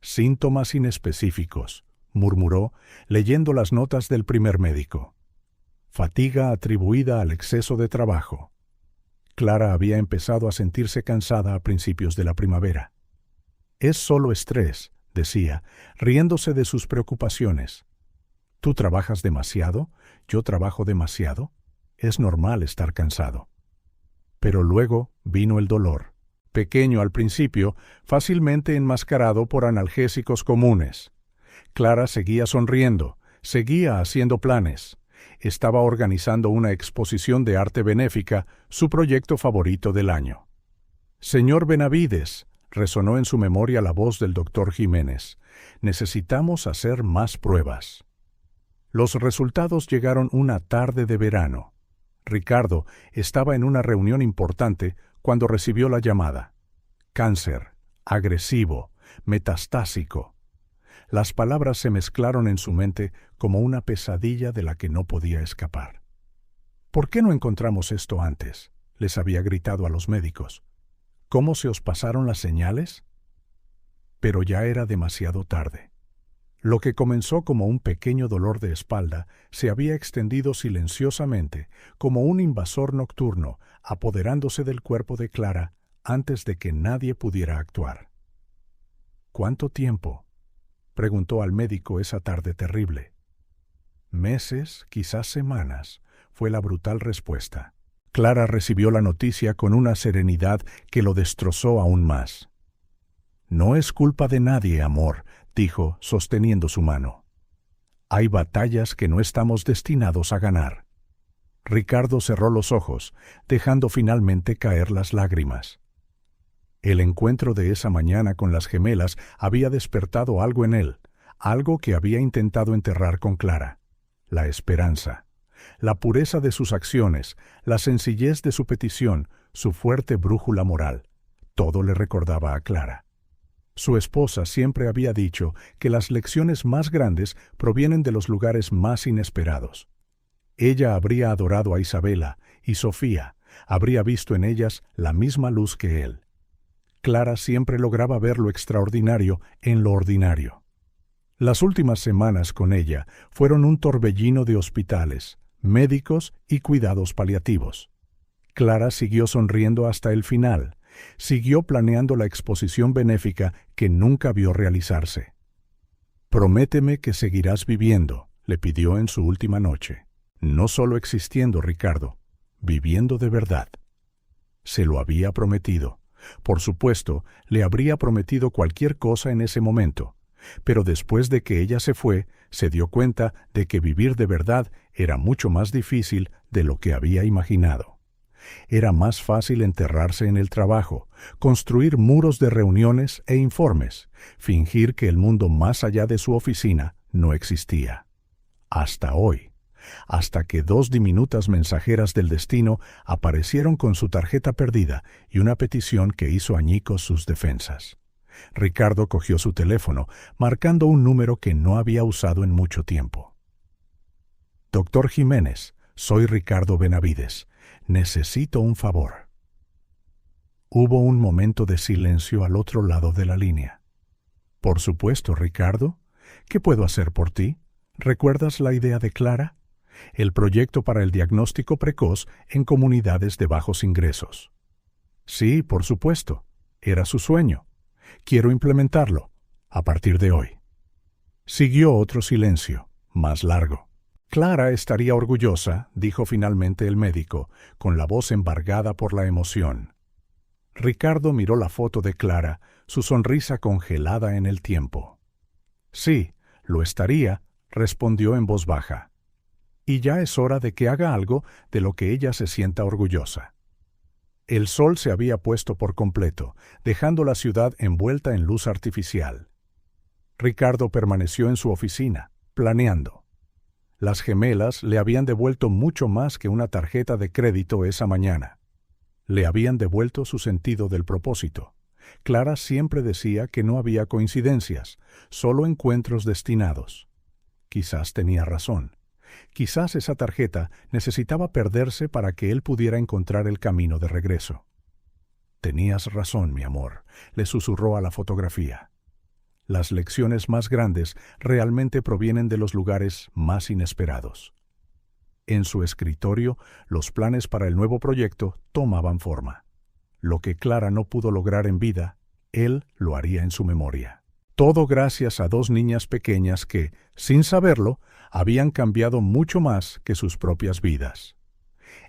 «Síntomas inespecíficos», murmuró, leyendo las notas del primer médico. «Fatiga atribuida al exceso de trabajo». Clara había empezado a sentirse cansada a principios de la primavera. «Es solo estrés», decía, riéndose de sus preocupaciones. «Tú trabajas demasiado, yo trabajo demasiado. Es normal estar cansado». Pero luego vino el dolor, pequeño al principio, fácilmente enmascarado por analgésicos comunes. Clara seguía sonriendo, seguía haciendo planes. Estaba organizando una exposición de arte benéfica, su proyecto favorito del año. «Señor Benavides», resonó en su memoria la voz del doctor Jiménez, «necesitamos hacer más pruebas». Los resultados llegaron una tarde de verano. Ricardo estaba en una reunión importante cuando recibió la llamada. «Cáncer, agresivo, metastásico». Las palabras se mezclaron en su mente como una pesadilla de la que no podía escapar. «¿Por qué no encontramos esto antes?», les había gritado a los médicos. «¿Cómo se os pasaron las señales?». Pero ya era demasiado tarde. Lo que comenzó como un pequeño dolor de espalda se había extendido silenciosamente como un invasor nocturno, apoderándose del cuerpo de Clara antes de que nadie pudiera actuar. «¿Cuánto tiempo?», preguntó al médico esa tarde terrible. «Meses, quizás semanas», fue la brutal respuesta. Clara recibió la noticia con una serenidad que lo destrozó aún más. «No es culpa de nadie, amor», dijo, sosteniendo su mano. «Hay batallas que no estamos destinados a ganar». Ricardo cerró los ojos, dejando finalmente caer las lágrimas. El encuentro de esa mañana con las gemelas había despertado algo en él, algo que había intentado enterrar con Clara: la esperanza. La pureza de sus acciones, la sencillez de su petición, su fuerte brújula moral, todo le recordaba a Clara. Su esposa siempre había dicho que las lecciones más grandes provienen de los lugares más inesperados. Ella habría adorado a Isabela y Sofía, habría visto en ellas la misma luz que él. Clara siempre lograba ver lo extraordinario en lo ordinario. Las últimas semanas con ella fueron un torbellino de hospitales, médicos y cuidados paliativos. Clara siguió sonriendo hasta el final, siguió planeando la exposición benéfica que nunca vio realizarse. «Prométeme que seguirás viviendo», le pidió en su última noche. «No solo existiendo, Ricardo, viviendo de verdad. Se lo había prometido. Por supuesto, le habría prometido cualquier cosa en ese momento, pero después de que ella se fue, se dio cuenta de que vivir de verdad era mucho más difícil de lo que había imaginado. Era más fácil enterrarse en el trabajo, construir muros de reuniones e informes, fingir que el mundo más allá de su oficina no existía. Hasta hoy. Hasta que 2 diminutas mensajeras del destino aparecieron con su tarjeta perdida y una petición que hizo añicos sus defensas. Ricardo cogió su teléfono, marcando un número que no había usado en mucho tiempo. «Doctor Jiménez, soy Ricardo Benavides. Necesito un favor». Hubo un momento de silencio al otro lado de la línea. «Por supuesto, Ricardo. ¿Qué puedo hacer por ti? ¿Recuerdas la idea de Clara? El proyecto para el diagnóstico precoz en comunidades de bajos ingresos». «Sí, por supuesto. Era su sueño. Quiero implementarlo, a partir de hoy». Siguió otro silencio, más largo. «Clara estaría orgullosa», dijo finalmente el médico, con la voz embargada por la emoción. Ricardo miró la foto de Clara, su sonrisa congelada en el tiempo. «Sí, lo estaría», respondió en voz baja. «Y ya es hora de que haga algo de lo que ella se sienta orgullosa». El sol se había puesto por completo, dejando la ciudad envuelta en luz artificial. Ricardo permaneció en su oficina, planeando. Las gemelas le habían devuelto mucho más que una tarjeta de crédito esa mañana. Le habían devuelto su sentido del propósito. Clara siempre decía que no había coincidencias, solo encuentros destinados. Quizás tenía razón. Quizás esa tarjeta necesitaba perderse para que él pudiera encontrar el camino de regreso. «Tenías razón, mi amor», le susurró a la fotografía. Las lecciones más grandes realmente provienen de los lugares más inesperados. En su escritorio, los planes para el nuevo proyecto tomaban forma. Lo que Clara no pudo lograr en vida, él lo haría en su memoria. Todo gracias a 2 niñas pequeñas que, sin saberlo, habían cambiado mucho más que sus propias vidas.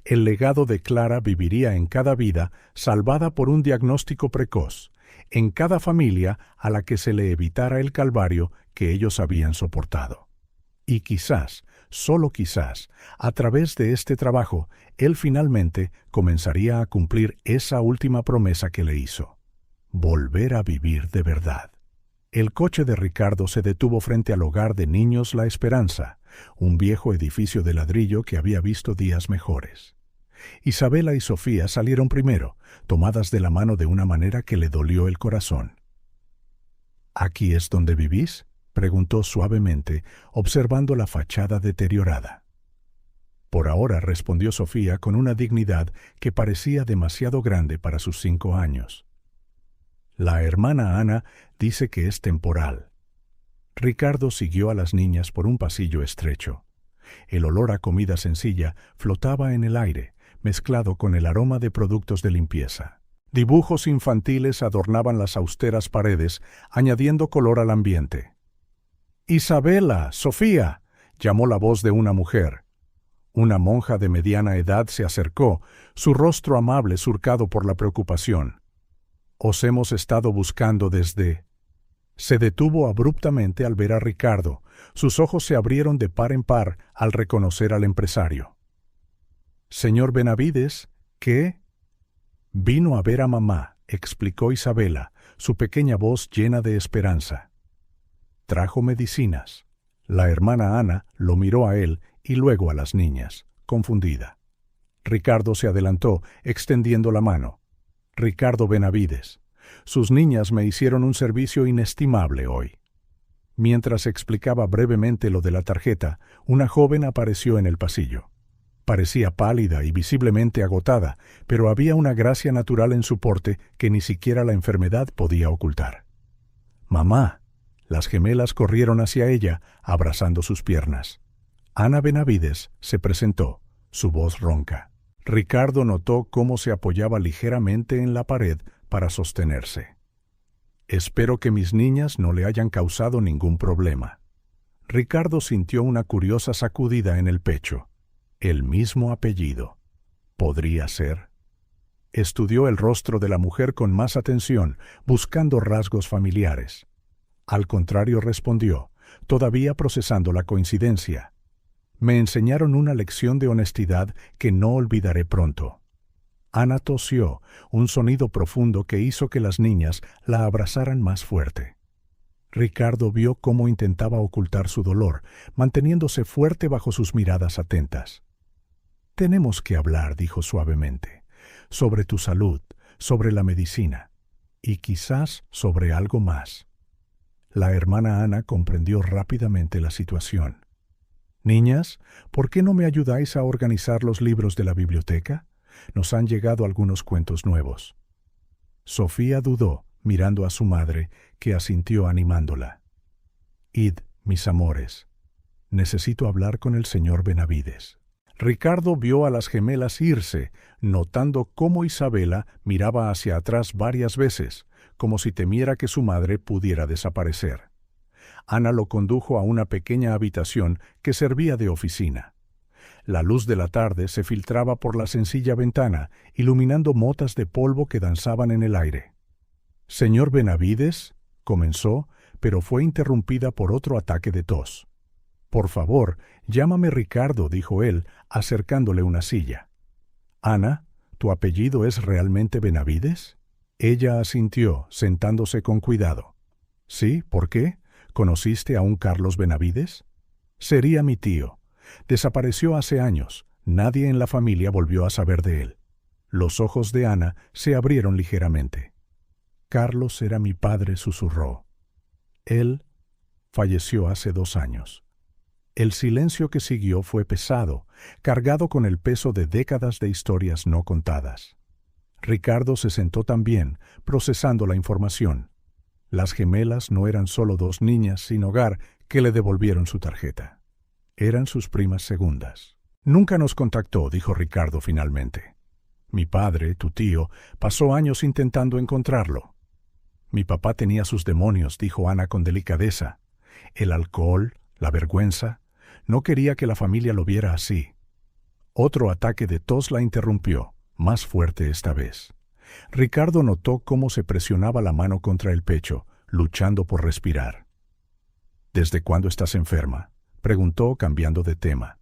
El legado de Clara viviría en cada vida salvada por un diagnóstico precoz, en cada familia a la que se le evitara el calvario que ellos habían soportado. Y quizás, solo quizás, a través de este trabajo, él finalmente comenzaría a cumplir esa última promesa que le hizo: volver a vivir de verdad. El coche de Ricardo se detuvo frente al hogar de niños La Esperanza, un viejo edificio de ladrillo que había visto días mejores. Isabela y Sofía salieron primero, tomadas de la mano de una manera que le dolió el corazón. «¿Aquí es donde vivís?», preguntó suavemente, observando la fachada deteriorada. «Por ahora», respondió Sofía con una dignidad que parecía demasiado grande para sus 5 años. «La hermana Ana dice que es temporal». Ricardo siguió a las niñas por un pasillo estrecho. El olor a comida sencilla flotaba en el aire, mezclado con el aroma de productos de limpieza. Dibujos infantiles adornaban las austeras paredes, añadiendo color al ambiente. «Isabela, Sofía», llamó la voz de una mujer. Una monja de mediana edad se acercó, su rostro amable surcado por la preocupación. «Os hemos estado buscando desde...». Se detuvo abruptamente al ver a Ricardo. Sus ojos se abrieron de par en par al reconocer al empresario. «Señor Benavides, ¿qué?» «Vino a ver a mamá», explicó Isabela, su pequeña voz llena de esperanza. «Trajo medicinas». La hermana Ana lo miró a él y luego a las niñas, confundida. Ricardo se adelantó, extendiendo la mano. «Ricardo Benavides, sus niñas me hicieron un servicio inestimable hoy». Mientras explicaba brevemente lo de la tarjeta, una joven apareció en el pasillo. Parecía pálida y visiblemente agotada, pero había una gracia natural en su porte que ni siquiera la enfermedad podía ocultar. «Mamá». Las gemelas corrieron hacia ella, abrazando sus piernas. Ana Benavides se presentó, su voz ronca. Ricardo notó cómo se apoyaba ligeramente en la pared para sostenerse. «Espero que mis niñas no le hayan causado ningún problema». Ricardo sintió una curiosa sacudida en el pecho. El mismo apellido. ¿Podría ser? Estudió el rostro de la mujer con más atención, buscando rasgos familiares. Al contrario, respondió, todavía procesando la coincidencia. Me enseñaron una lección de honestidad que no olvidaré pronto. Ana tosió, un sonido profundo que hizo que las niñas la abrazaran más fuerte. Ricardo vio cómo intentaba ocultar su dolor, manteniéndose fuerte bajo sus miradas atentas. «Tenemos que hablar», dijo suavemente, «sobre tu salud, sobre la medicina, y quizás sobre algo más». La hermana Ana comprendió rápidamente la situación. «Niñas, ¿por qué no me ayudáis a organizar los libros de la biblioteca? Nos han llegado algunos cuentos nuevos». Sofía dudó, mirando a su madre, que asintió animándola. «Id, mis amores. Necesito hablar con el señor Benavides». Ricardo vio a las gemelas irse, notando cómo Isabela miraba hacia atrás varias veces, como si temiera que su madre pudiera desaparecer. Ana lo condujo a una pequeña habitación que servía de oficina. La luz de la tarde se filtraba por la sencilla ventana, iluminando motas de polvo que danzaban en el aire. «Señor Benavides», comenzó, pero fue interrumpida por otro ataque de tos. «Por favor, llámame Ricardo», dijo él, acercándole una silla. «Ana, ¿tu apellido es realmente Benavides?». Ella asintió, sentándose con cuidado. «Sí, ¿por qué? ¿Conociste a un Carlos Benavides?». «Sería mi tío. Desapareció hace años. Nadie en la familia volvió a saber de él». Los ojos de Ana se abrieron ligeramente. «Carlos era mi padre», susurró. «Él falleció hace 2 años». El silencio que siguió fue pesado, cargado con el peso de décadas de historias no contadas. Ricardo se sentó también, procesando la información. Las gemelas no eran solo 2 niñas sin hogar que le devolvieron su tarjeta. Eran sus primas segundas. «Nunca nos contactó», dijo Ricardo finalmente. «Mi padre, tu tío, pasó años intentando encontrarlo». «Mi papá tenía sus demonios», dijo Ana con delicadeza. «El alcohol, la vergüenza. No quería que la familia lo viera así». Otro ataque de tos la interrumpió, más fuerte esta vez. Ricardo notó cómo se presionaba la mano contra el pecho, luchando por respirar. «¿Desde cuándo estás enferma?», preguntó, cambiando de tema.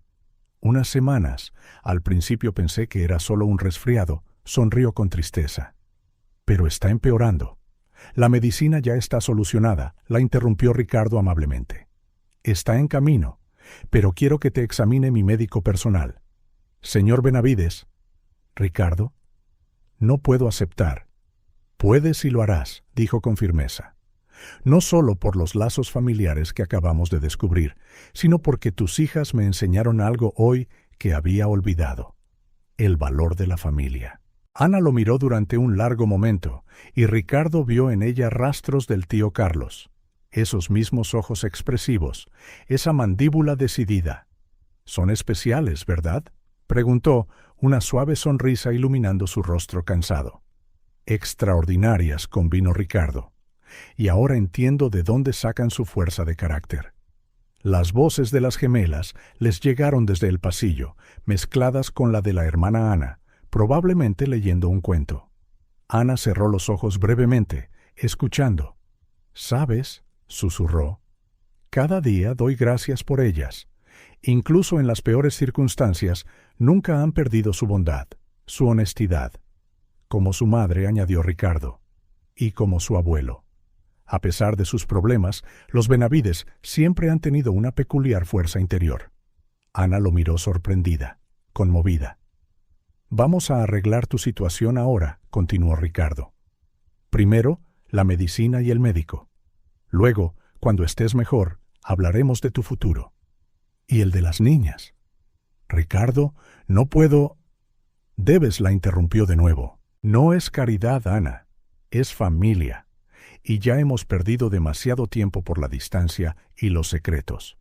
«Unas semanas. Al principio pensé que era solo un resfriado», sonrió con tristeza. «Pero está empeorando». «La medicina ya está solucionada», la interrumpió Ricardo amablemente. «Está en camino, pero quiero que te examine mi médico personal. Señor Benavides». «Ricardo». «No puedo aceptar». «Puedes y lo harás», dijo con firmeza. «No solo por los lazos familiares que acabamos de descubrir, sino porque tus hijas me enseñaron algo hoy que había olvidado: el valor de la familia». Ana lo miró durante un largo momento, y Ricardo vio en ella rastros del tío Carlos. Esos mismos ojos expresivos, esa mandíbula decidida. «Son especiales, ¿verdad?», preguntó, una suave sonrisa iluminando su rostro cansado. «Extraordinarias», convino Ricardo. «Y ahora entiendo de dónde sacan su fuerza de carácter». Las voces de las gemelas les llegaron desde el pasillo, mezcladas con la de la hermana Ana, probablemente leyendo un cuento. Ana cerró los ojos brevemente, escuchando. «¿Sabes?», susurró. «Cada día doy gracias por ellas. Incluso en las peores circunstancias, nunca han perdido su bondad, su honestidad». Como su madre, añadió Ricardo, y como su abuelo. A pesar de sus problemas, los Benavides siempre han tenido una peculiar fuerza interior. Ana lo miró sorprendida, conmovida. «Vamos a arreglar tu situación ahora», continuó Ricardo. «Primero, la medicina y el médico. Luego, cuando estés mejor, hablaremos de tu futuro. Y el de las niñas». «Ricardo, no puedo...» «Debes», la interrumpió de nuevo. «No es caridad, Ana. Es familia. Y ya hemos perdido demasiado tiempo por la distancia y los secretos».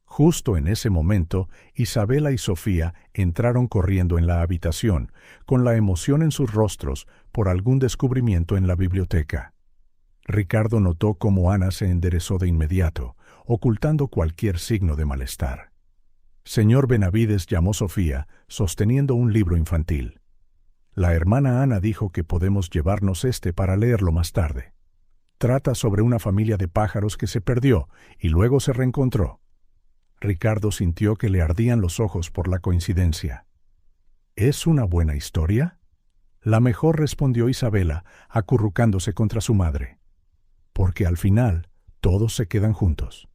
Justo en ese momento, Isabela y Sofía entraron corriendo en la habitación, con la emoción en sus rostros por algún descubrimiento en la biblioteca. Ricardo notó cómo Ana se enderezó de inmediato, ocultando cualquier signo de malestar. Señor Benavides, llamó Sofía, sosteniendo un libro infantil. La hermana Ana dijo que podemos llevarnos para leerlo más tarde. Trata sobre una familia de pájaros que se perdió y luego se reencontró. Ricardo sintió que le ardían los ojos por la coincidencia. ¿Es una buena historia? La mejor, respondió Isabela, acurrucándose contra su madre. Porque al final todos se quedan juntos.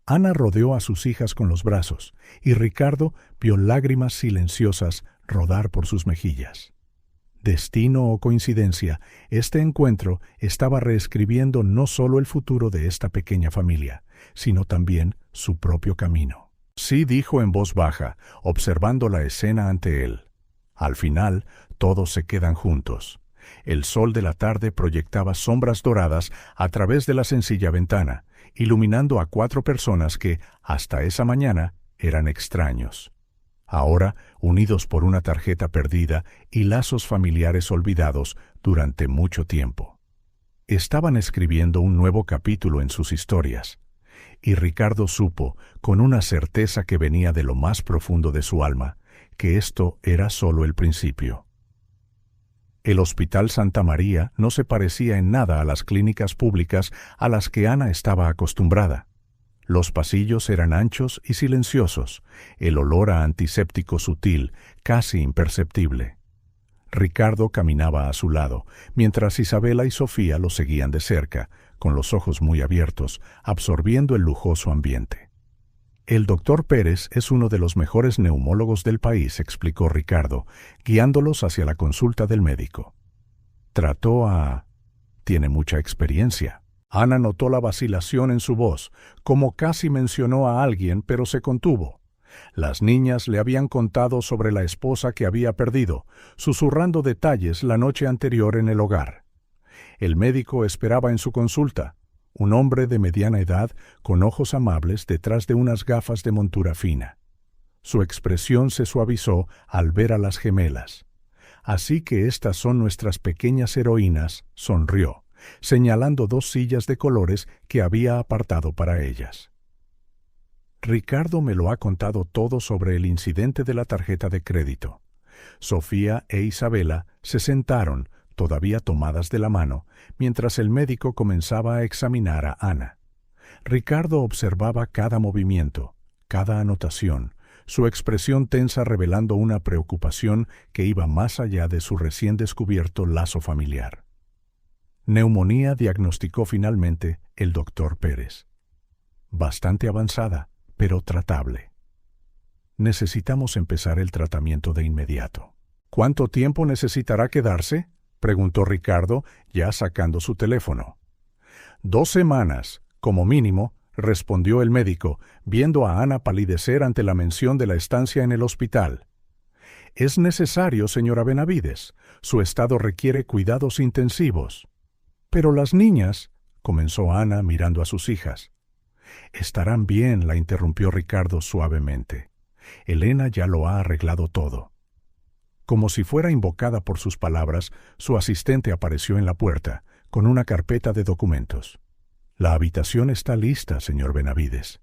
Ana rodeó a sus hijas con los brazos, y Ricardo vio lágrimas silenciosas rodar por sus mejillas. Destino o coincidencia, este encuentro estaba reescribiendo no solo el futuro de esta pequeña familia, sino también su propio camino. Sí, dijo en voz baja, observando la escena ante él. Al final, todos se quedan juntos. El sol de la tarde proyectaba sombras doradas a través de la sencilla ventana, iluminando a 4 personas que, hasta esa mañana, eran extraños. Ahora, unidos por una tarjeta perdida y lazos familiares olvidados durante mucho tiempo. Estaban escribiendo un nuevo capítulo en sus historias, y Ricardo supo, con una certeza que venía de lo más profundo de su alma, que esto era solo el principio. El Hospital Santa María no se parecía en nada a las clínicas públicas a las que Ana estaba acostumbrada. Los pasillos eran anchos y silenciosos, el olor a antiséptico sutil, casi imperceptible. Ricardo caminaba a su lado, mientras Isabela y Sofía lo seguían de cerca, con los ojos muy abiertos, absorbiendo el lujoso ambiente. El doctor Pérez es uno de los mejores neumólogos del país, explicó Ricardo, guiándolos hacia la consulta del médico. Tiene mucha experiencia. Ana notó la vacilación en su voz, como casi mencionó a alguien, pero se contuvo. Las niñas le habían contado sobre la esposa que había perdido, susurrando detalles la noche anterior en el hogar. El médico esperaba en su consulta, un hombre de mediana edad con ojos amables detrás de unas gafas de montura fina. Su expresión se suavizó al ver a las gemelas. Así que estas son nuestras pequeñas heroínas, sonrió, señalando 2 sillas de colores que había apartado para ellas. Ricardo me lo ha contado todo sobre el incidente de la tarjeta de crédito. Sofía e Isabela se sentaron, todavía tomadas de la mano, mientras el médico comenzaba a examinar a Ana. Ricardo observaba cada movimiento, cada anotación, su expresión tensa revelando una preocupación que iba más allá de su recién descubierto lazo familiar. Neumonía, diagnosticó finalmente el doctor Pérez. Bastante avanzada, pero tratable. Necesitamos empezar el tratamiento de inmediato. ¿Cuánto tiempo necesitará quedarse?, preguntó Ricardo, ya sacando su teléfono. 2 semanas, como mínimo, respondió el médico, viendo a Ana palidecer ante la mención de la estancia en el hospital. Es necesario, señora Benavides. Su estado requiere cuidados intensivos. Pero las niñas, comenzó Ana mirando a sus hijas. Estarán bien, la interrumpió Ricardo suavemente. Elena ya lo ha arreglado todo. Como si fuera invocada por sus palabras, su asistente apareció en la puerta, con una carpeta de documentos. La habitación está lista, señor Benavides.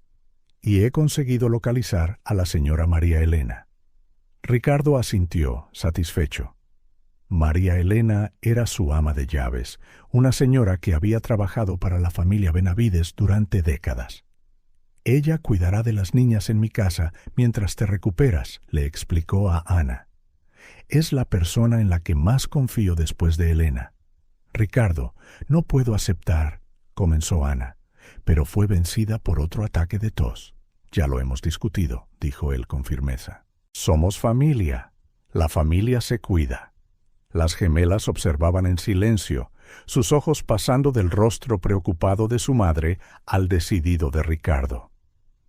Y he conseguido localizar a la señora María Elena. Ricardo asintió, satisfecho. María Elena era su ama de llaves, una señora que había trabajado para la familia Benavides durante décadas. Ella cuidará de las niñas en mi casa mientras te recuperas, le explicó a Ana. Es la persona en la que más confío después de Elena. Ricardo, no puedo aceptar, comenzó Ana, pero fue vencida por otro ataque de tos. Ya lo hemos discutido, dijo él con firmeza. Somos familia. La familia se cuida. Las gemelas observaban en silencio, sus ojos pasando del rostro preocupado de su madre al decidido de Ricardo.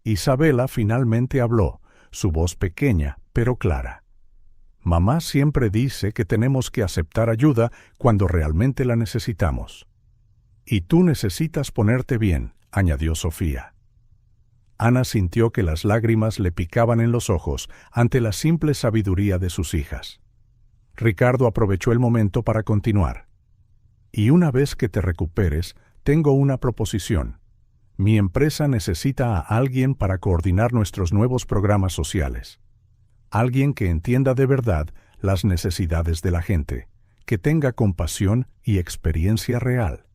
Isabela finalmente habló, su voz pequeña pero clara. Mamá siempre dice que tenemos que aceptar ayuda cuando realmente la necesitamos. Y tú necesitas ponerte bien, añadió Sofía. Ana sintió que las lágrimas le picaban en los ojos ante la simple sabiduría de sus hijas. Ricardo aprovechó el momento para continuar. Y una vez que te recuperes, tengo una proposición. Mi empresa necesita a alguien para coordinar nuestros nuevos programas sociales. Alguien que entienda de verdad las necesidades de la gente, que tenga compasión y experiencia real.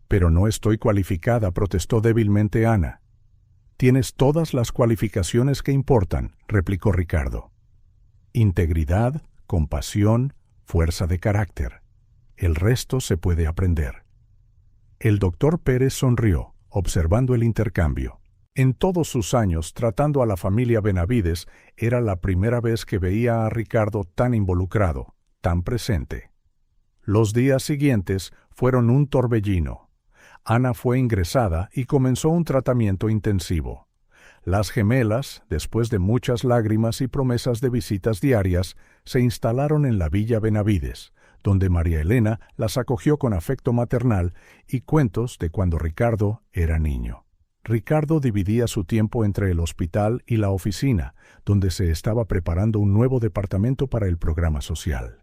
Pero no estoy cualificada, protestó débilmente Ana. Tienes todas las cualificaciones que importan, replicó Ricardo. Integridad, compasión, fuerza de carácter. El resto se puede aprender. El doctor Pérez sonrió, observando el intercambio. En todos sus años tratando a la familia Benavides, era la primera vez que veía a Ricardo tan involucrado, tan presente. Los días siguientes fueron un torbellino. Ana fue ingresada y comenzó un tratamiento intensivo. Las gemelas, después de muchas lágrimas y promesas de visitas diarias, se instalaron en la Villa Benavides, donde María Elena las acogió con afecto maternal y cuentos de cuando Ricardo era niño. Ricardo dividía su tiempo entre el hospital y la oficina, donde se estaba preparando un nuevo departamento para el programa social.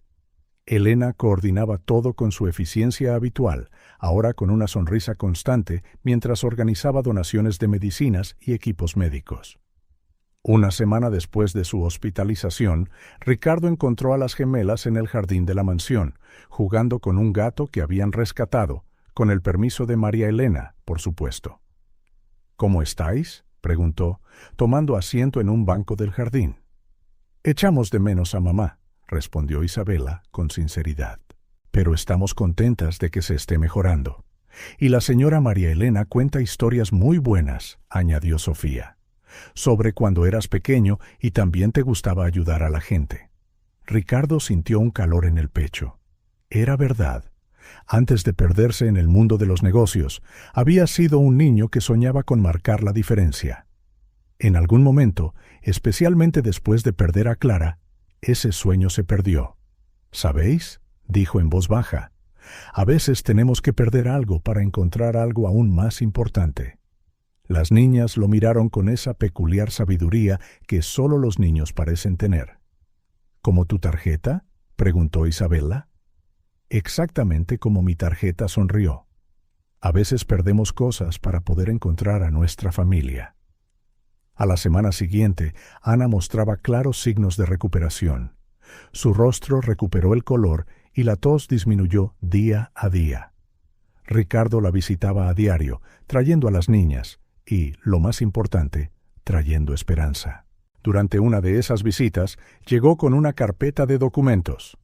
Elena coordinaba todo con su eficiencia habitual, ahora con una sonrisa constante, mientras organizaba donaciones de medicinas y equipos médicos. Una semana después de su hospitalización, Ricardo encontró a las gemelas en el jardín de la mansión, jugando con un gato que habían rescatado, con el permiso de María Elena, por supuesto. «¿Cómo estáis?», preguntó, tomando asiento en un banco del jardín. «Echamos de menos a mamá», respondió Isabela con sinceridad. «Pero estamos contentas de que se esté mejorando. Y la señora María Elena cuenta historias muy buenas», añadió Sofía, «sobre cuando eras pequeño y también te gustaba ayudar a la gente». Ricardo sintió un calor en el pecho. Era verdad. Antes de perderse en el mundo de los negocios, había sido un niño que soñaba con marcar la diferencia. En algún momento, especialmente después de perder a Clara, ese sueño se perdió. «¿Sabéis?», dijo en voz baja, «a veces tenemos que perder algo para encontrar algo aún más importante». Las niñas lo miraron con esa peculiar sabiduría que solo los niños parecen tener. «¿Como tu tarjeta?», preguntó Isabela. «Exactamente como mi tarjeta», sonrió. «A veces perdemos cosas para poder encontrar a nuestra familia». A la semana siguiente, Ana mostraba claros signos de recuperación. Su rostro recuperó el color y la tos disminuyó día a día. Ricardo la visitaba a diario, trayendo a las niñas y, lo más importante, trayendo esperanza. Durante una de esas visitas, llegó con una carpeta de documentos.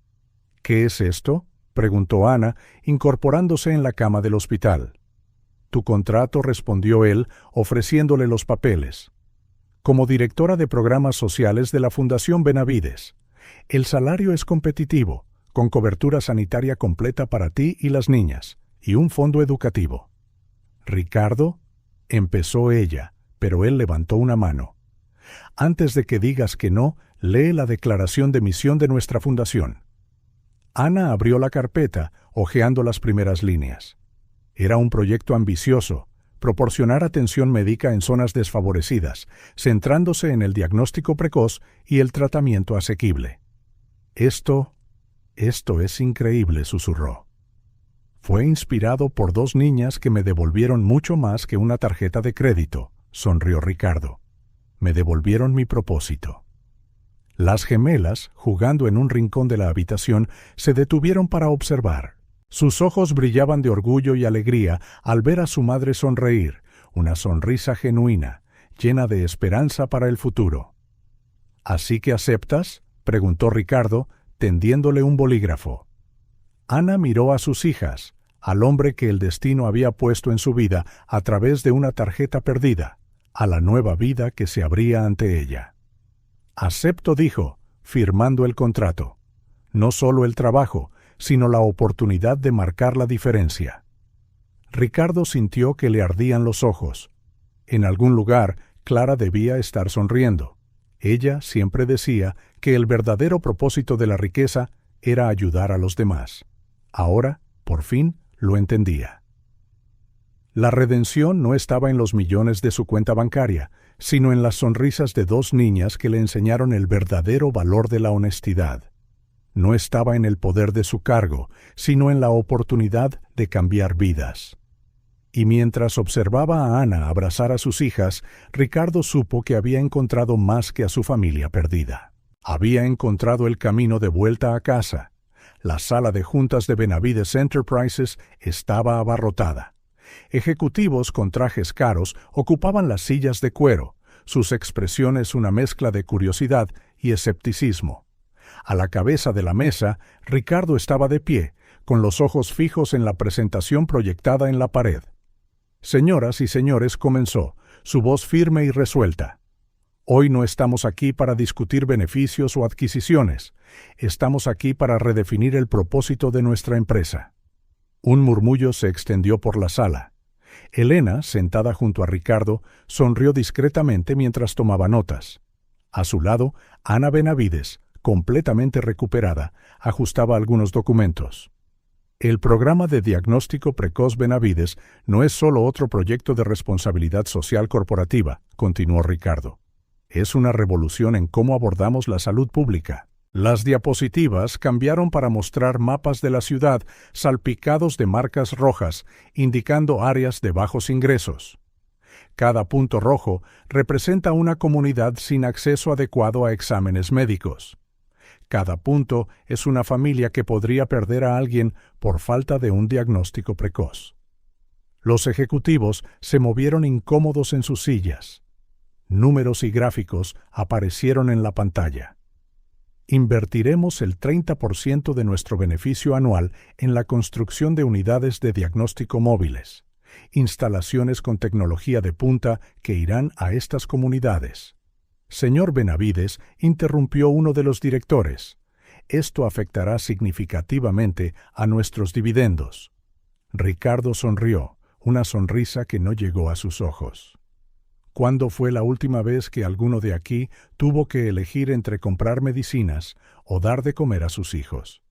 «¿Qué es esto?», preguntó Ana, incorporándose en la cama del hospital. «Tu contrato», respondió él, ofreciéndole los papeles. «Como directora de programas sociales de la Fundación Benavides. El salario es competitivo, con cobertura sanitaria completa para ti y las niñas, y un fondo educativo». «Ricardo», empezó ella, pero él levantó una mano. «Antes de que digas que no, lee la declaración de misión de nuestra fundación». Ana abrió la carpeta, hojeando las primeras líneas. Era un proyecto ambicioso: proporcionar atención médica en zonas desfavorecidas, centrándose en el diagnóstico precoz y el tratamiento asequible. Esto es increíble», susurró. «Fue inspirado por dos niñas que me devolvieron mucho más que una tarjeta de crédito», sonrió Ricardo. «Me devolvieron mi propósito». Las gemelas, jugando en un rincón de la habitación, se detuvieron para observar. Sus ojos brillaban de orgullo y alegría al ver a su madre sonreír, una sonrisa genuina, llena de esperanza para el futuro. «¿Así que aceptas?», preguntó Ricardo, tendiéndole un bolígrafo. Ana miró a sus hijas, al hombre que el destino había puesto en su vida a través de una tarjeta perdida, a la nueva vida que se abría ante ella. «Acepto», dijo, firmando el contrato. No solo el trabajo, sino la oportunidad de marcar la diferencia. Ricardo sintió que le ardían los ojos. En algún lugar, Clara debía estar sonriendo. Ella siempre decía que el verdadero propósito de la riqueza era ayudar a los demás. Ahora, por fin, lo entendía. La redención no estaba en los millones de su cuenta bancaria, sino en las sonrisas de dos niñas que le enseñaron el verdadero valor de la honestidad. No estaba en el poder de su cargo, sino en la oportunidad de cambiar vidas. Y mientras observaba a Ana abrazar a sus hijas, Ricardo supo que había encontrado más que a su familia perdida. Había encontrado el camino de vuelta a casa. La sala de juntas de Benavides Enterprises estaba abarrotada. Ejecutivos con trajes caros ocupaban las sillas de cuero, sus expresiones una mezcla de curiosidad y escepticismo. A la cabeza de la mesa, Ricardo estaba de pie, con los ojos fijos en la presentación proyectada en la pared. Señoras y señores, comenzó, su voz firme y resuelta. Hoy no estamos aquí para discutir beneficios o adquisiciones. Estamos aquí para redefinir el propósito de nuestra empresa. Un murmullo se extendió por la sala. Elena, sentada junto a Ricardo, sonrió discretamente mientras tomaba notas. A su lado, Ana Benavides, completamente recuperada, ajustaba algunos documentos. El programa de diagnóstico precoz Benavides no es solo otro proyecto de responsabilidad social corporativa, continuó Ricardo. Es una revolución en cómo abordamos la salud pública. Las diapositivas cambiaron para mostrar mapas de la ciudad salpicados de marcas rojas, indicando áreas de bajos ingresos. Cada punto rojo representa una comunidad sin acceso adecuado a exámenes médicos. Cada punto es una familia que podría perder a alguien por falta de un diagnóstico precoz. Los ejecutivos se movieron incómodos en sus sillas. Números y gráficos aparecieron en la pantalla. Invertiremos el 30% de nuestro beneficio anual en la construcción de unidades de diagnóstico móviles, instalaciones con tecnología de punta que irán a estas comunidades. Señor Benavides, interrumpió uno de los directores. Esto afectará significativamente a nuestros dividendos. Ricardo sonrió, una sonrisa que no llegó a sus ojos. ¿Cuándo fue la última vez que alguno de aquí tuvo que elegir entre comprar medicinas o dar de comer a sus hijos?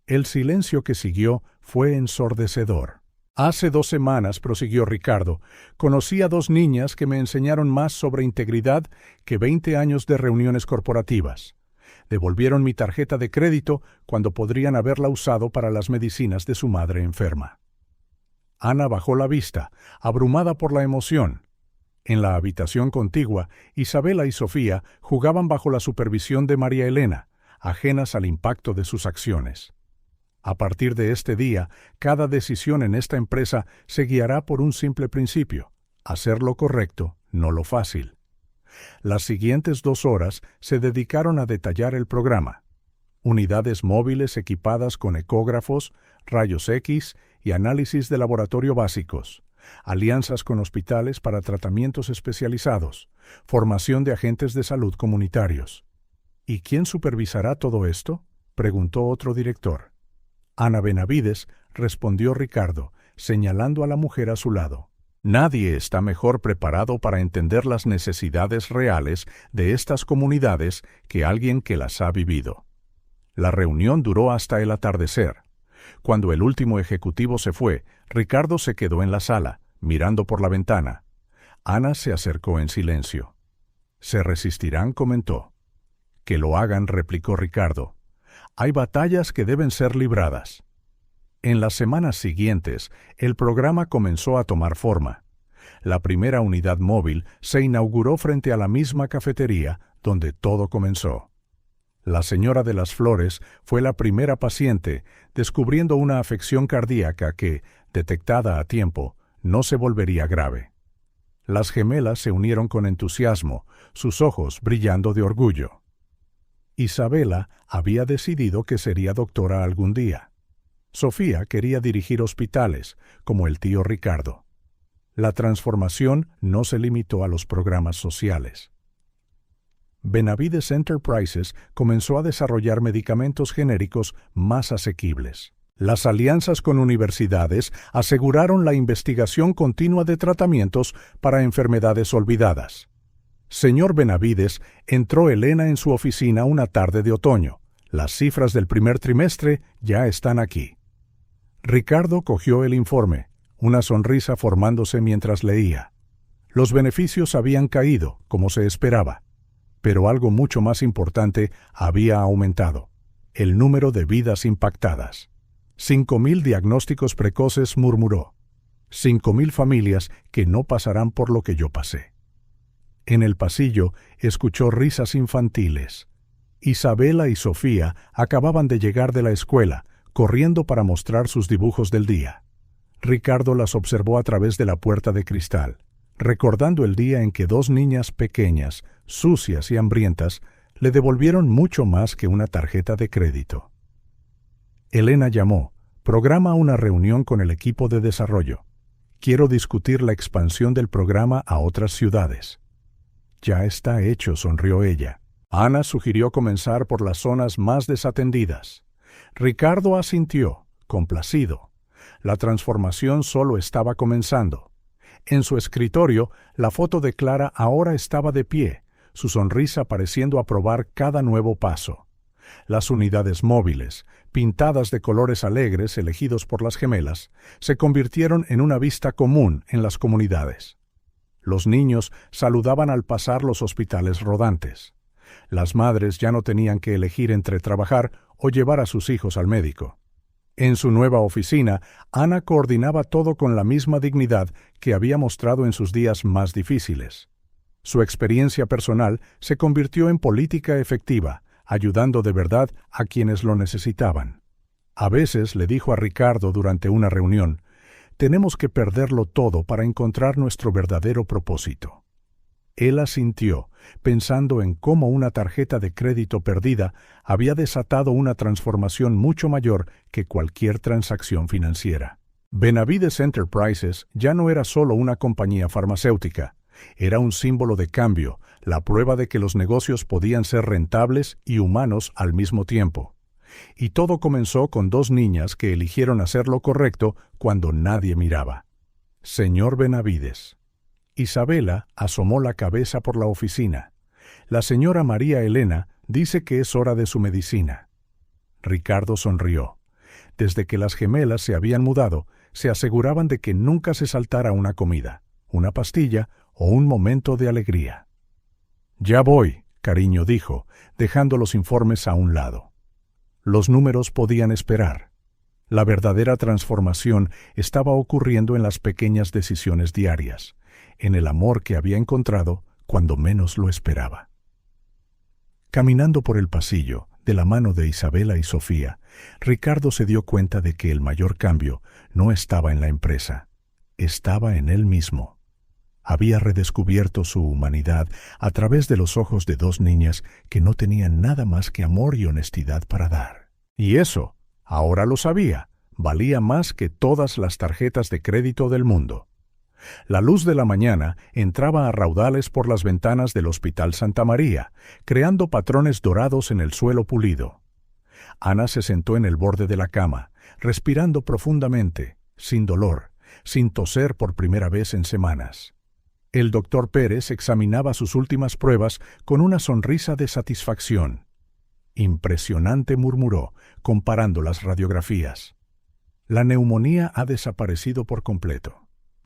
El silencio que siguió fue ensordecedor. Hace 2 semanas, prosiguió Ricardo, conocí a 2 niñas que me enseñaron más sobre integridad que 20 años de reuniones corporativas. Devolvieron mi tarjeta de crédito cuando podrían haberla usado para las medicinas de su madre enferma. Ana bajó la vista, abrumada por la emoción. En la habitación contigua, Isabela y Sofía jugaban bajo la supervisión de María Elena, ajenas al impacto de sus acciones. A partir de este día, cada decisión en esta empresa se guiará por un simple principio: hacer lo correcto, no lo fácil. Las siguientes 2 horas se dedicaron a detallar el programa. Unidades móviles equipadas con ecógrafos, rayos X y análisis de laboratorio básicos, alianzas con hospitales para tratamientos especializados, formación de agentes de salud comunitarios. ¿Y quién supervisará todo esto?, preguntó otro director. Ana Benavides, respondió Ricardo, señalando a la mujer a su lado. Nadie está mejor preparado para entender las necesidades reales de estas comunidades que alguien que las ha vivido. La reunión duró hasta el atardecer. Cuando el último ejecutivo se fue, Ricardo se quedó en la sala, mirando por la ventana. Ana se acercó en silencio. «¿Se resistirán?», comentó. «Que lo hagan», replicó Ricardo. «Hay batallas que deben ser libradas». En las semanas siguientes, el programa comenzó a tomar forma. La primera unidad móvil se inauguró frente a la misma cafetería donde todo comenzó. La señora de las Flores fue la primera paciente, descubriendo una afección cardíaca que, detectada a tiempo, no se volvería grave. Las gemelas se unieron con entusiasmo, sus ojos brillando de orgullo. Isabela había decidido que sería doctora algún día. Sofía quería dirigir hospitales, como el tío Ricardo. La transformación no se limitó a los programas sociales. Benavides Enterprises comenzó a desarrollar medicamentos genéricos más asequibles. Las alianzas con universidades aseguraron la investigación continua de tratamientos para enfermedades olvidadas. Señor Benavides, entró Elena en su oficina una tarde de otoño. Las cifras del primer trimestre ya están aquí. Ricardo cogió el informe, una sonrisa formándose mientras leía. Los beneficios habían caído, como se esperaba, pero algo mucho más importante había aumentado: el número de vidas impactadas. 5.000 diagnósticos precoces, murmuró. 5.000 familias que no pasarán por lo que yo pasé. En el pasillo escuchó risas infantiles. Isabela y Sofía acababan de llegar de la escuela, corriendo para mostrar sus dibujos del día. Ricardo las observó a través de la puerta de cristal, recordando el día en que 2 niñas pequeñas, sucias y hambrientas, le devolvieron mucho más que una tarjeta de crédito. Elena llamó: programa una reunión con el equipo de desarrollo. Quiero discutir la expansión del programa a otras ciudades. Ya está hecho, sonrió ella. Ana sugirió comenzar por las zonas más desatendidas. Ricardo asintió, complacido. La transformación solo estaba comenzando. En su escritorio, la foto de Clara ahora estaba de pie, su sonrisa pareciendo aprobar cada nuevo paso. Las unidades móviles, pintadas de colores alegres elegidos por las gemelas, se convirtieron en una vista común en las comunidades. Los niños saludaban al pasar los hospitales rodantes. Las madres ya no tenían que elegir entre trabajar o llevar a sus hijos al médico. En su nueva oficina, Ana coordinaba todo con la misma dignidad que había mostrado en sus días más difíciles. Su experiencia personal se convirtió en política efectiva, ayudando de verdad a quienes lo necesitaban. A veces le dijo a Ricardo durante una reunión: tenemos que perderlo todo para encontrar nuestro verdadero propósito. Él asintió, pensando en cómo una tarjeta de crédito perdida había desatado una transformación mucho mayor que cualquier transacción financiera. Benavides Enterprises ya no era solo una compañía farmacéutica, era un símbolo de cambio, la prueba de que los negocios podían ser rentables y humanos al mismo tiempo. Y todo comenzó con 2 niñas que eligieron hacer lo correcto cuando nadie miraba. Señor Benavides. Isabela asomó la cabeza por la oficina. La señora María Elena dice que es hora de su medicina. Ricardo sonrió. Desde que las gemelas se habían mudado, se aseguraban de que nunca se saltara una comida, una pastilla o un momento de alegría. Ya voy, cariño, dijo, dejando los informes a un lado. Los números podían esperar. La verdadera transformación estaba ocurriendo en las pequeñas decisiones diarias, en el amor que había encontrado cuando menos lo esperaba. Caminando por el pasillo, de la mano de Isabela y Sofía, Ricardo se dio cuenta de que el mayor cambio no estaba en la empresa, estaba en él mismo. Había redescubierto su humanidad a través de los ojos de 2 niñas que no tenían nada más que amor y honestidad para dar. Y eso, ahora lo sabía, valía más que todas las tarjetas de crédito del mundo. La luz de la mañana entraba a raudales por las ventanas del Hospital Santa María, creando patrones dorados en el suelo pulido. Ana se sentó en el borde de la cama, respirando profundamente, sin dolor, sin toser por primera vez en semanas. El doctor Pérez examinaba sus últimas pruebas con una sonrisa de satisfacción. Impresionante, murmuró, comparando las radiografías. La neumonía ha desaparecido por completo.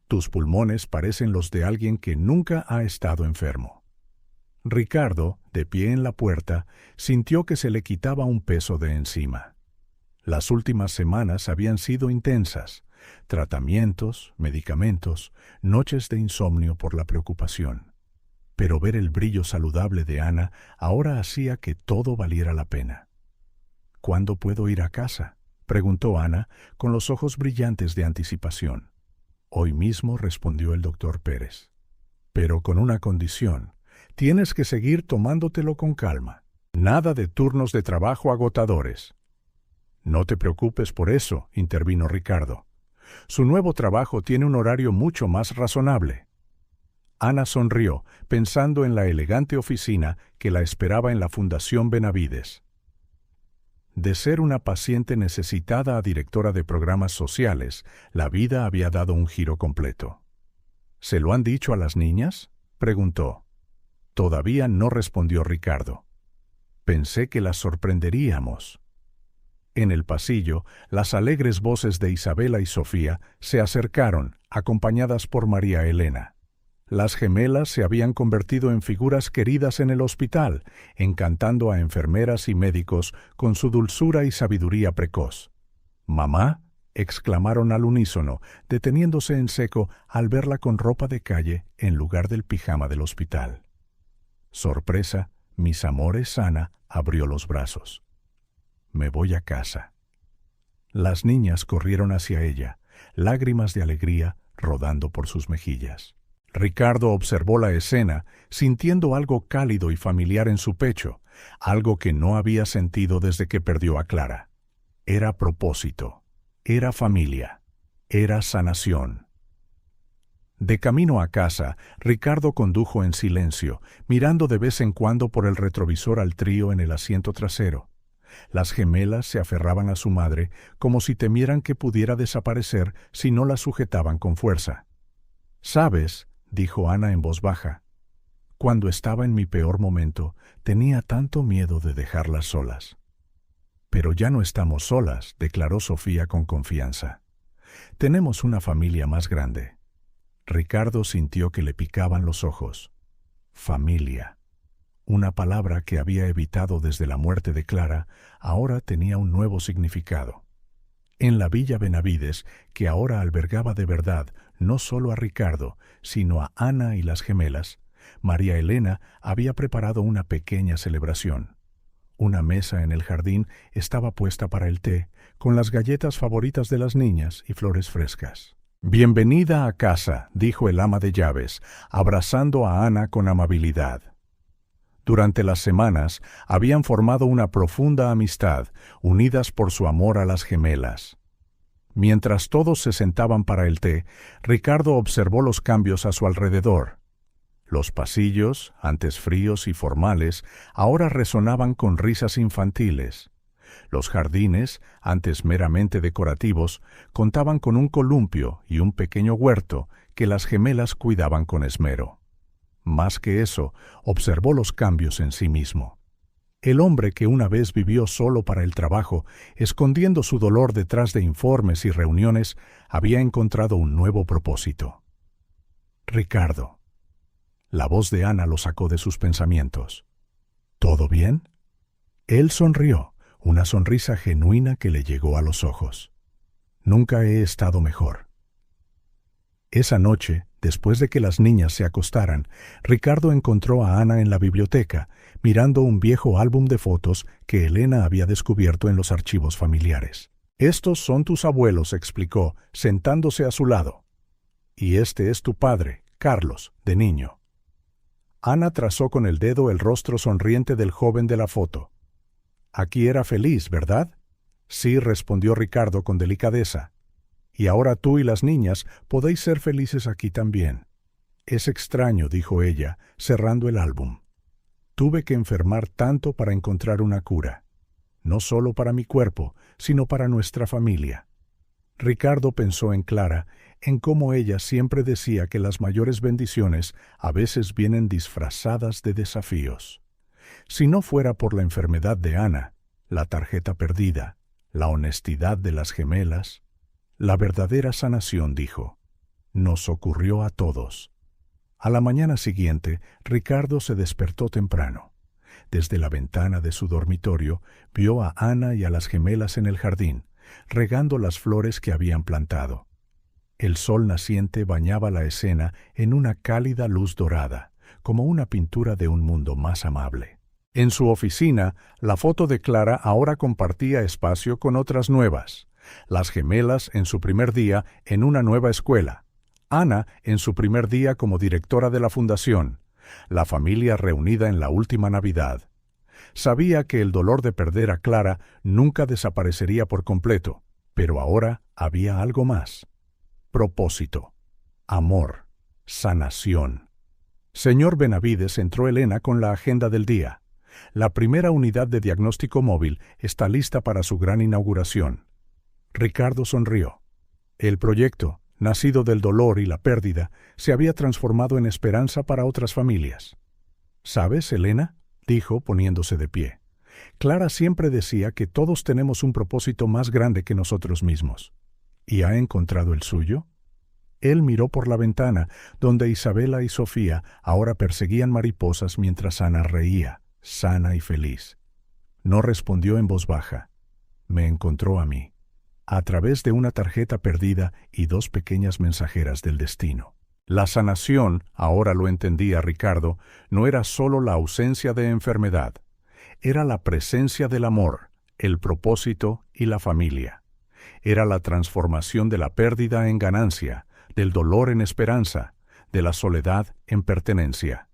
Tus pulmones parecen los de alguien que nunca ha estado enfermo. Ricardo, de pie en la puerta, sintió que se le quitaba un peso de encima. Las últimas semanas habían sido intensas. Tratamientos, medicamentos, noches de insomnio por la preocupación. Pero ver el brillo saludable de Ana ahora hacía que todo valiera la pena. ¿Cuándo puedo ir a casa?, preguntó Ana, con los ojos brillantes de anticipación. Hoy mismo, respondió el doctor Pérez. Pero con una condición. Tienes que seguir tomándotelo con calma. Nada de turnos de trabajo agotadores. No te preocupes por eso, intervino Ricardo. Su nuevo trabajo tiene un horario mucho más razonable. Ana sonrió, pensando en la elegante oficina que la esperaba en la Fundación Benavides. De ser una paciente necesitada a directora de programas sociales, la vida había dado un giro completo. ¿Se lo han dicho a las niñas?, preguntó. Todavía no, respondió Ricardo. Pensé que las sorprenderíamos. En el pasillo, las alegres voces de Isabela y Sofía se acercaron, acompañadas por María Elena. Las gemelas se habían convertido en figuras queridas en el hospital, encantando a enfermeras y médicos con su dulzura y sabiduría precoz. «Mamá, exclamaron al unísono, deteniéndose en seco al verla con ropa de calle en lugar del pijama del hospital. Sorpresa, mis amores, Ana abrió los brazos. Me voy a casa. Las niñas corrieron hacia ella, lágrimas de alegría rodando por sus mejillas. Ricardo observó la escena, sintiendo algo cálido y familiar en su pecho, algo que no había sentido desde que perdió a Clara. Era propósito, era familia, era sanación. De camino a casa, Ricardo condujo en silencio, mirando de vez en cuando por el retrovisor al trío en el asiento trasero. Las gemelas se aferraban a su madre como si temieran que pudiera desaparecer si no la sujetaban con fuerza. «¿Sabes?», dijo Ana en voz baja. «Cuando estaba en mi peor momento, tenía tanto miedo de dejarlas solas». «Pero ya no estamos solas», declaró Sofía con confianza. «Tenemos una familia más grande». Ricardo sintió que le picaban los ojos. Familia. Una palabra que había evitado desde la muerte de Clara, ahora tenía un nuevo significado. En la Villa Benavides, que ahora albergaba de verdad no solo a Ricardo, sino a Ana y las gemelas, María Elena había preparado una pequeña celebración. Una mesa en el jardín estaba puesta para el té, con las galletas favoritas de las niñas y flores frescas. «Bienvenida a casa», dijo el ama de llaves, abrazando a Ana con amabilidad. Durante las semanas habían formado una profunda amistad, unidas por su amor a las gemelas. Mientras todos se sentaban para el té, Ricardo observó los cambios a su alrededor. Los pasillos, antes fríos y formales, ahora resonaban con risas infantiles. Los jardines, antes meramente decorativos, contaban con un columpio y un pequeño huerto que las gemelas cuidaban con esmero. Más que eso, observó los cambios en sí mismo. El hombre que una vez vivió solo para el trabajo, escondiendo su dolor detrás de informes y reuniones, había encontrado un nuevo propósito. «Ricardo». La voz de Ana lo sacó de sus pensamientos. «¿Todo bien?». Él sonrió, una sonrisa genuina que le llegó a los ojos. «Nunca he estado mejor». Esa noche, después de que las niñas se acostaran, Ricardo encontró a Ana en la biblioteca, mirando un viejo álbum de fotos que Elena había descubierto en los archivos familiares. «Estos son tus abuelos», explicó, sentándose a su lado. «Y este es tu padre, Carlos, de niño». Ana trazó con el dedo el rostro sonriente del joven de la foto. «Aquí era feliz, ¿verdad?». «Sí», respondió Ricardo con delicadeza. «Y ahora tú y las niñas podéis ser felices aquí también». «Es extraño», dijo ella, cerrando el álbum. «Tuve que enfermar tanto para encontrar una cura. No solo para mi cuerpo, sino para nuestra familia». Ricardo pensó en Clara, en cómo ella siempre decía que las mayores bendiciones a veces vienen disfrazadas de desafíos. Si no fuera por la enfermedad de Ana, la tarjeta perdida, la honestidad de las gemelas, la verdadera sanación, dijo, nos ocurrió a todos. A la mañana siguiente, Ricardo se despertó temprano. Desde la ventana de su dormitorio, vio a Ana y a las gemelas en el jardín, regando las flores que habían plantado. El sol naciente bañaba la escena en una cálida luz dorada, como una pintura de un mundo más amable. En su oficina, la foto de Clara ahora compartía espacio con otras nuevas. Las gemelas en su primer día en una nueva escuela. Ana en su primer día como directora de la fundación. La familia reunida en la última Navidad. Sabía que el dolor de perder a Clara nunca desaparecería por completo, pero ahora había algo más. Propósito, amor, sanación. Señor Benavides, entró Elena con la agenda del día. La primera unidad de diagnóstico móvil está lista para su gran inauguración. Ricardo sonrió. El proyecto, nacido del dolor y la pérdida, se había transformado en esperanza para otras familias. ¿Sabes, Elena?, dijo poniéndose de pie. Clara siempre decía que todos tenemos un propósito más grande que nosotros mismos. ¿Y ha encontrado el suyo? Él miró por la ventana, donde Isabela y Sofía ahora perseguían mariposas mientras Ana reía, sana y feliz. No respondió en voz baja. Me encontró a mí. a través de una tarjeta perdida y 2 pequeñas mensajeras del destino. La sanación, ahora lo entendía Ricardo, no era solo la ausencia de enfermedad, era la presencia del amor, el propósito y la familia. Era la transformación de la pérdida en ganancia, del dolor en esperanza, de la soledad en pertenencia.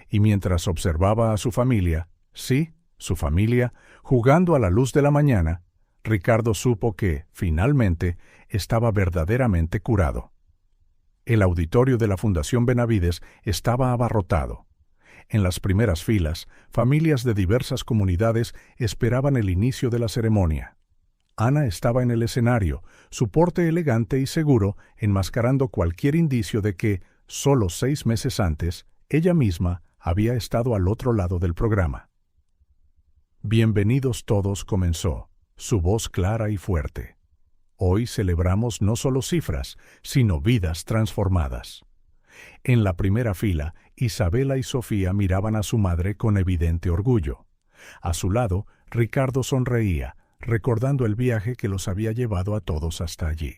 Y mientras observaba a su familia, sí, su familia, jugando a la luz de la mañana, Ricardo supo que, finalmente, estaba verdaderamente curado. El auditorio de la Fundación Benavides estaba abarrotado. En las primeras filas, familias de diversas comunidades esperaban el inicio de la ceremonia. Ana estaba en el escenario, su porte elegante y seguro, enmascarando cualquier indicio de que, solo 6 meses antes, ella misma había estado al otro lado del programa. Bienvenidos todos, comenzó, su voz clara y fuerte. Hoy celebramos no solo cifras, sino vidas transformadas. En la primera fila, Isabela y Sofía miraban a su madre con evidente orgullo. A su lado, Ricardo sonreía, recordando el viaje que los había llevado a todos hasta allí.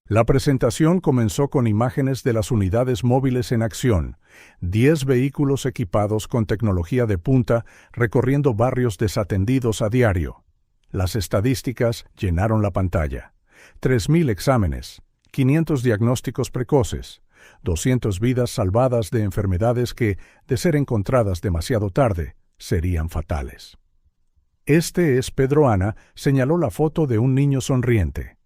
La presentación comenzó con imágenes de las unidades móviles en acción, 10 vehículos equipados con tecnología de punta recorriendo barrios desatendidos a diario. Las estadísticas llenaron la pantalla. 3.000 exámenes, 500 diagnósticos precoces, 200 vidas salvadas de enfermedades que, de ser encontradas demasiado tarde, serían fatales. Este es Pedro. Ana señaló la foto de un niño sonriente.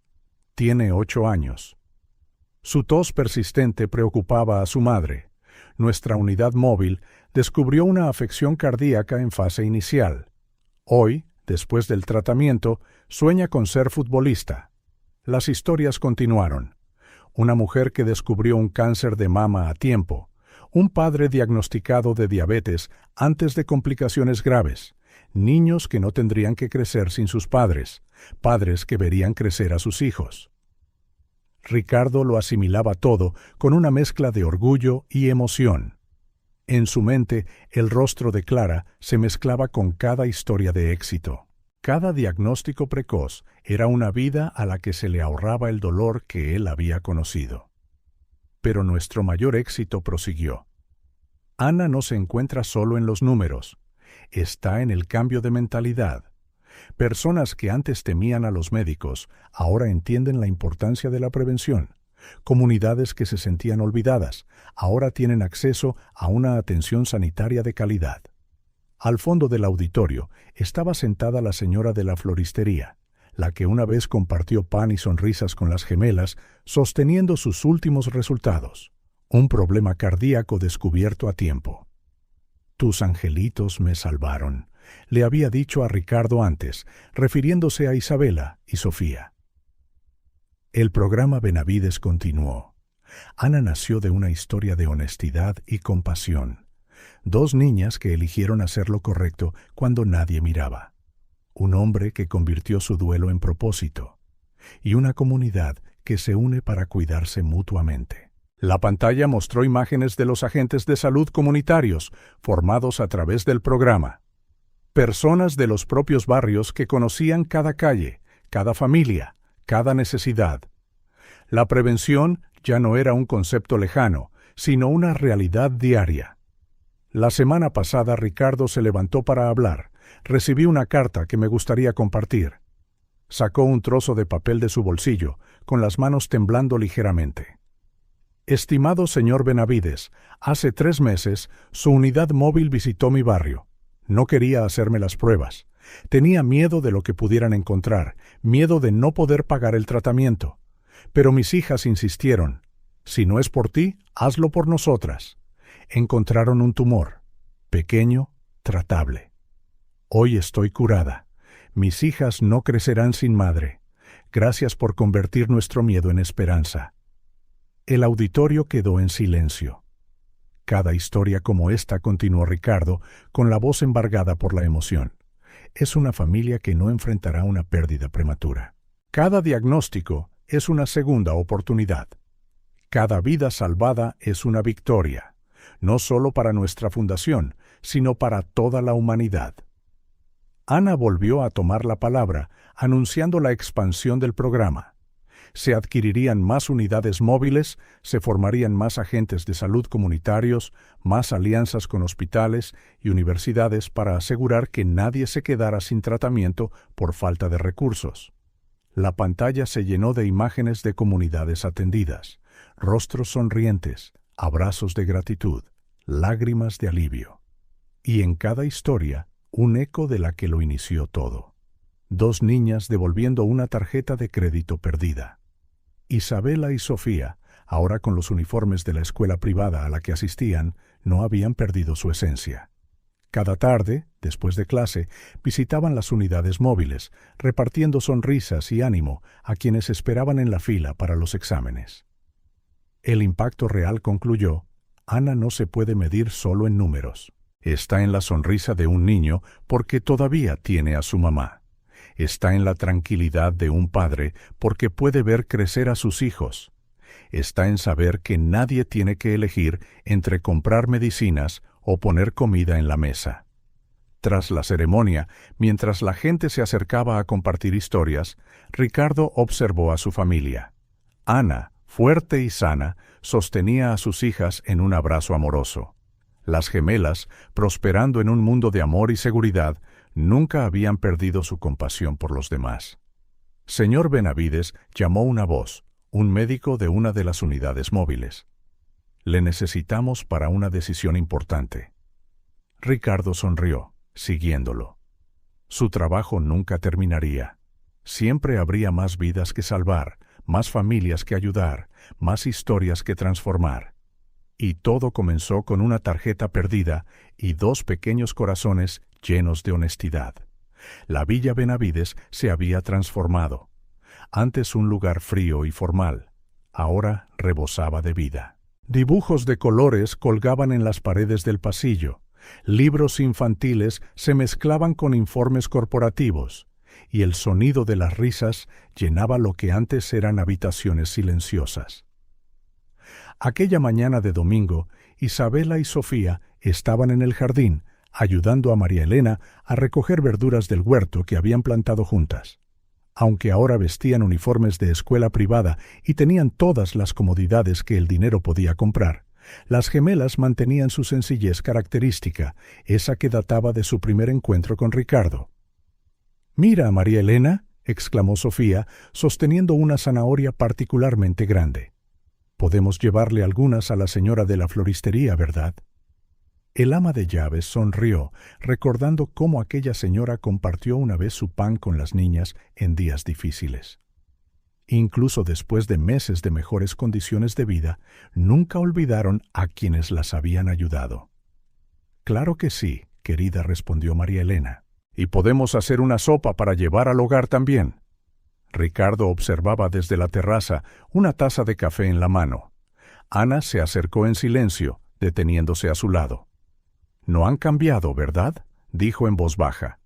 Tiene 8 años. Su tos persistente preocupaba a su madre. Nuestra unidad móvil descubrió una afección cardíaca en fase inicial. Hoy, después del tratamiento, sueña con ser futbolista. Las historias continuaron. Una mujer que descubrió un cáncer de mama a tiempo. Un padre diagnosticado de diabetes antes de complicaciones graves. Niños que no tendrían que crecer sin sus padres. Padres que verían crecer a sus hijos. Ricardo lo asimilaba todo con una mezcla de orgullo y emoción. En su mente, el rostro de Clara se mezclaba con cada historia de éxito. Cada diagnóstico precoz era una vida a la que se le ahorraba el dolor que él había conocido. Pero nuestro mayor éxito prosiguió. Ana no se encuentra solo en los números, está en el cambio de mentalidad. Personas que antes temían a los médicos ahora entienden la importancia de la prevención. Comunidades que se sentían olvidadas ahora tienen acceso a una atención sanitaria de calidad. Al fondo del auditorio estaba sentada la señora de la floristería, la que una vez compartió pan y sonrisas con las gemelas, sosteniendo sus últimos resultados, un problema cardíaco descubierto a tiempo. «Tus angelitos me salvaron», le había dicho a Ricardo antes, refiriéndose a Isabela y Sofía. El programa Benavides continuó. Ana nació de una historia de honestidad y compasión. 2 niñas que eligieron hacer lo correcto cuando nadie miraba. Un hombre que convirtió su duelo en propósito. Y una comunidad que se une para cuidarse mutuamente. La pantalla mostró imágenes de los agentes de salud comunitarios formados a través del programa. Personas de los propios barrios que conocían cada calle, cada familia, cada necesidad. La prevención ya no era un concepto lejano, sino una realidad diaria. La semana pasada Ricardo se levantó para hablar. Recibí una carta que me gustaría compartir. Sacó un trozo de papel de su bolsillo, con las manos temblando ligeramente. Estimado señor Benavides, hace 3 meses su unidad móvil visitó mi barrio. No quería hacerme las pruebas. Tenía miedo de lo que pudieran encontrar, miedo de no poder pagar el tratamiento. Pero mis hijas insistieron. Si no es por ti, hazlo por nosotras. Encontraron un tumor. Pequeño, tratable. Hoy estoy curada. Mis hijas no crecerán sin madre. Gracias por convertir nuestro miedo en esperanza. El auditorio quedó en silencio. Cada historia como esta, continuó Ricardo, con la voz embargada por la emoción. Es una familia que no enfrentará una pérdida prematura. Cada diagnóstico es una segunda oportunidad. Cada vida salvada es una victoria, no solo para nuestra fundación, sino para toda la humanidad. Ana volvió a tomar la palabra, anunciando la expansión del programa. Se adquirirían más unidades móviles, se formarían más agentes de salud comunitarios, más alianzas con hospitales y universidades para asegurar que nadie se quedara sin tratamiento por falta de recursos. La pantalla se llenó de imágenes de comunidades atendidas, rostros sonrientes, abrazos de gratitud, lágrimas de alivio. Y en cada historia, un eco de la que lo inició todo. 2 niñas devolviendo una tarjeta de crédito perdida. Isabela y Sofía, ahora con los uniformes de la escuela privada a la que asistían, no habían perdido su esencia. Cada tarde, después de clase, visitaban las unidades móviles, repartiendo sonrisas y ánimo a quienes esperaban en la fila para los exámenes. El impacto real concluyó: Ana no se puede medir solo en números. Está en la sonrisa de un niño porque todavía tiene a su mamá. Está en la tranquilidad de un padre porque puede ver crecer a sus hijos. Está en saber que nadie tiene que elegir entre comprar medicinas o poner comida en la mesa. Tras la ceremonia, mientras la gente se acercaba a compartir historias, Ricardo observó a su familia. Ana, fuerte y sana, sostenía a sus hijas en un abrazo amoroso. Las gemelas, prosperando en un mundo de amor y seguridad, nunca habían perdido su compasión por los demás. Señor Benavides llamó una voz, un médico de una de las unidades móviles. Le necesitamos para una decisión importante. Ricardo sonrió, siguiéndolo. Su trabajo nunca terminaría. Siempre habría más vidas que salvar, más familias que ayudar, más historias que transformar. Y todo comenzó con una tarjeta perdida y 2 pequeños corazones llenos de honestidad. La Villa Benavides se había transformado. Antes un lugar frío y formal, ahora rebosaba de vida. Dibujos de colores colgaban en las paredes del pasillo, libros infantiles se mezclaban con informes corporativos, y el sonido de las risas llenaba lo que antes eran habitaciones silenciosas. Aquella mañana de domingo, Isabela y Sofía estaban en el jardín, ayudando a María Elena a recoger verduras del huerto que habían plantado juntas. Aunque ahora vestían uniformes de escuela privada y tenían todas las comodidades que el dinero podía comprar, las gemelas mantenían su sencillez característica, esa que databa de su primer encuentro con Ricardo. «Mira, María Elena», exclamó Sofía, sosteniendo una zanahoria particularmente grande. «Podemos llevarle algunas a la señora de la floristería, ¿verdad?» El ama de llaves sonrió, recordando cómo aquella señora compartió una vez su pan con las niñas en días difíciles. Incluso después de meses de mejores condiciones de vida, nunca olvidaron a quienes las habían ayudado. «Claro que sí», querida, respondió María Elena. «Y podemos hacer una sopa para llevar al hogar también». Ricardo observaba desde la terraza, una taza de café en la mano. Ana se acercó en silencio, deteniéndose a su lado. «No han cambiado, ¿verdad?», dijo en voz baja.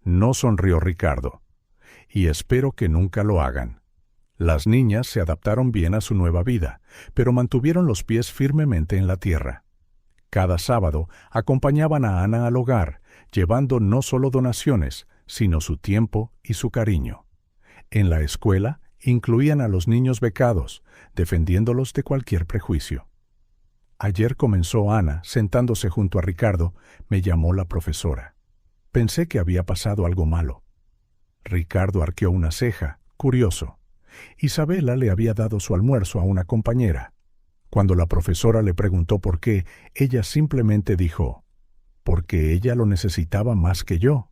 No sonrió Ricardo. «Y espero que nunca lo hagan». Las niñas se adaptaron bien a su nueva vida, pero mantuvieron los pies firmemente en la tierra. Cada sábado acompañaban a Ana al hogar, llevando no solo donaciones, sino su tiempo y su cariño. En la escuela incluían a los niños becados, defendiéndolos de cualquier prejuicio. Ayer comenzó Ana, sentándose junto a Ricardo, me llamó la profesora. Pensé que había pasado algo malo. Ricardo arqueó una ceja, curioso. Isabela le había dado su almuerzo a una compañera. Cuando la profesora le preguntó por qué, ella simplemente dijo, «Porque ella lo necesitaba más que yo».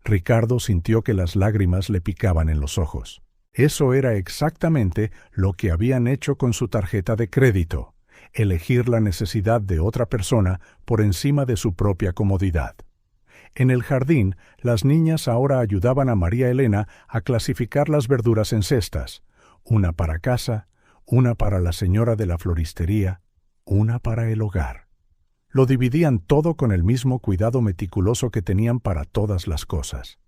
Ricardo sintió que las lágrimas le picaban en los ojos. Eso era exactamente lo que habían hecho con su tarjeta de crédito, elegir la necesidad de otra persona por encima de su propia comodidad. En el jardín, las niñas ahora ayudaban a María Elena a clasificar las verduras en cestas, una para casa, una para la señora de la floristería, una para el hogar. Lo dividían todo con el mismo cuidado meticuloso que tenían para todas las cosas.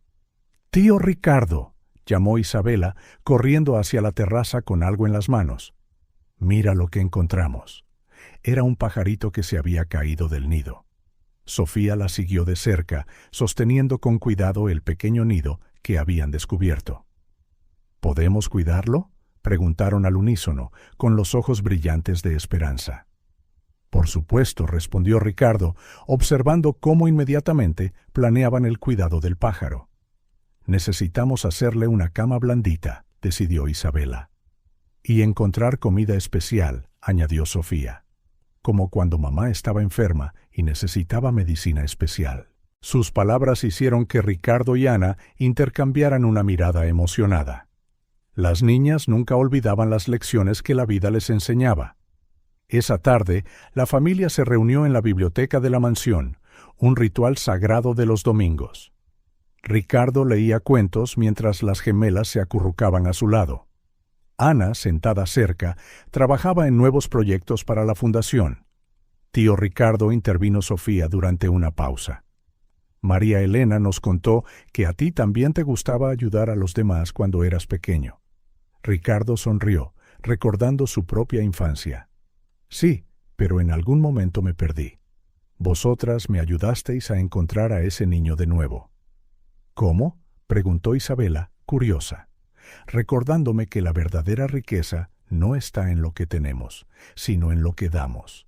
«Tío Ricardo», llamó Isabela, corriendo hacia la terraza con algo en las manos. «Mira lo que encontramos». Era un pajarito que se había caído del nido. Sofía la siguió de cerca, sosteniendo con cuidado el pequeño nido que habían descubierto. ¿Podemos cuidarlo?, preguntaron al unísono, con los ojos brillantes de esperanza. Por supuesto, respondió Ricardo, observando cómo inmediatamente planeaban el cuidado del pájaro. Necesitamos hacerle una cama blandita, decidió Isabela. Y encontrar comida especial, añadió Sofía, como cuando mamá estaba enferma y necesitaba medicina especial. Sus palabras hicieron que Ricardo y Ana intercambiaran una mirada emocionada. Las niñas nunca olvidaban las lecciones que la vida les enseñaba. Esa tarde, la familia se reunió en la biblioteca de la mansión, un ritual sagrado de los domingos. Ricardo leía cuentos mientras las gemelas se acurrucaban a su lado. Ana, sentada cerca, trabajaba en nuevos proyectos para la fundación. Tío Ricardo intervino Sofía durante una pausa. María Elena nos contó que a ti también te gustaba ayudar a los demás cuando eras pequeño. Ricardo sonrió, recordando su propia infancia. Sí, pero en algún momento me perdí. Vosotras me ayudasteis a encontrar a ese niño de nuevo. ¿Cómo?, preguntó Isabela, curiosa, recordándome que la verdadera riqueza no está en lo que tenemos, sino en lo que damos.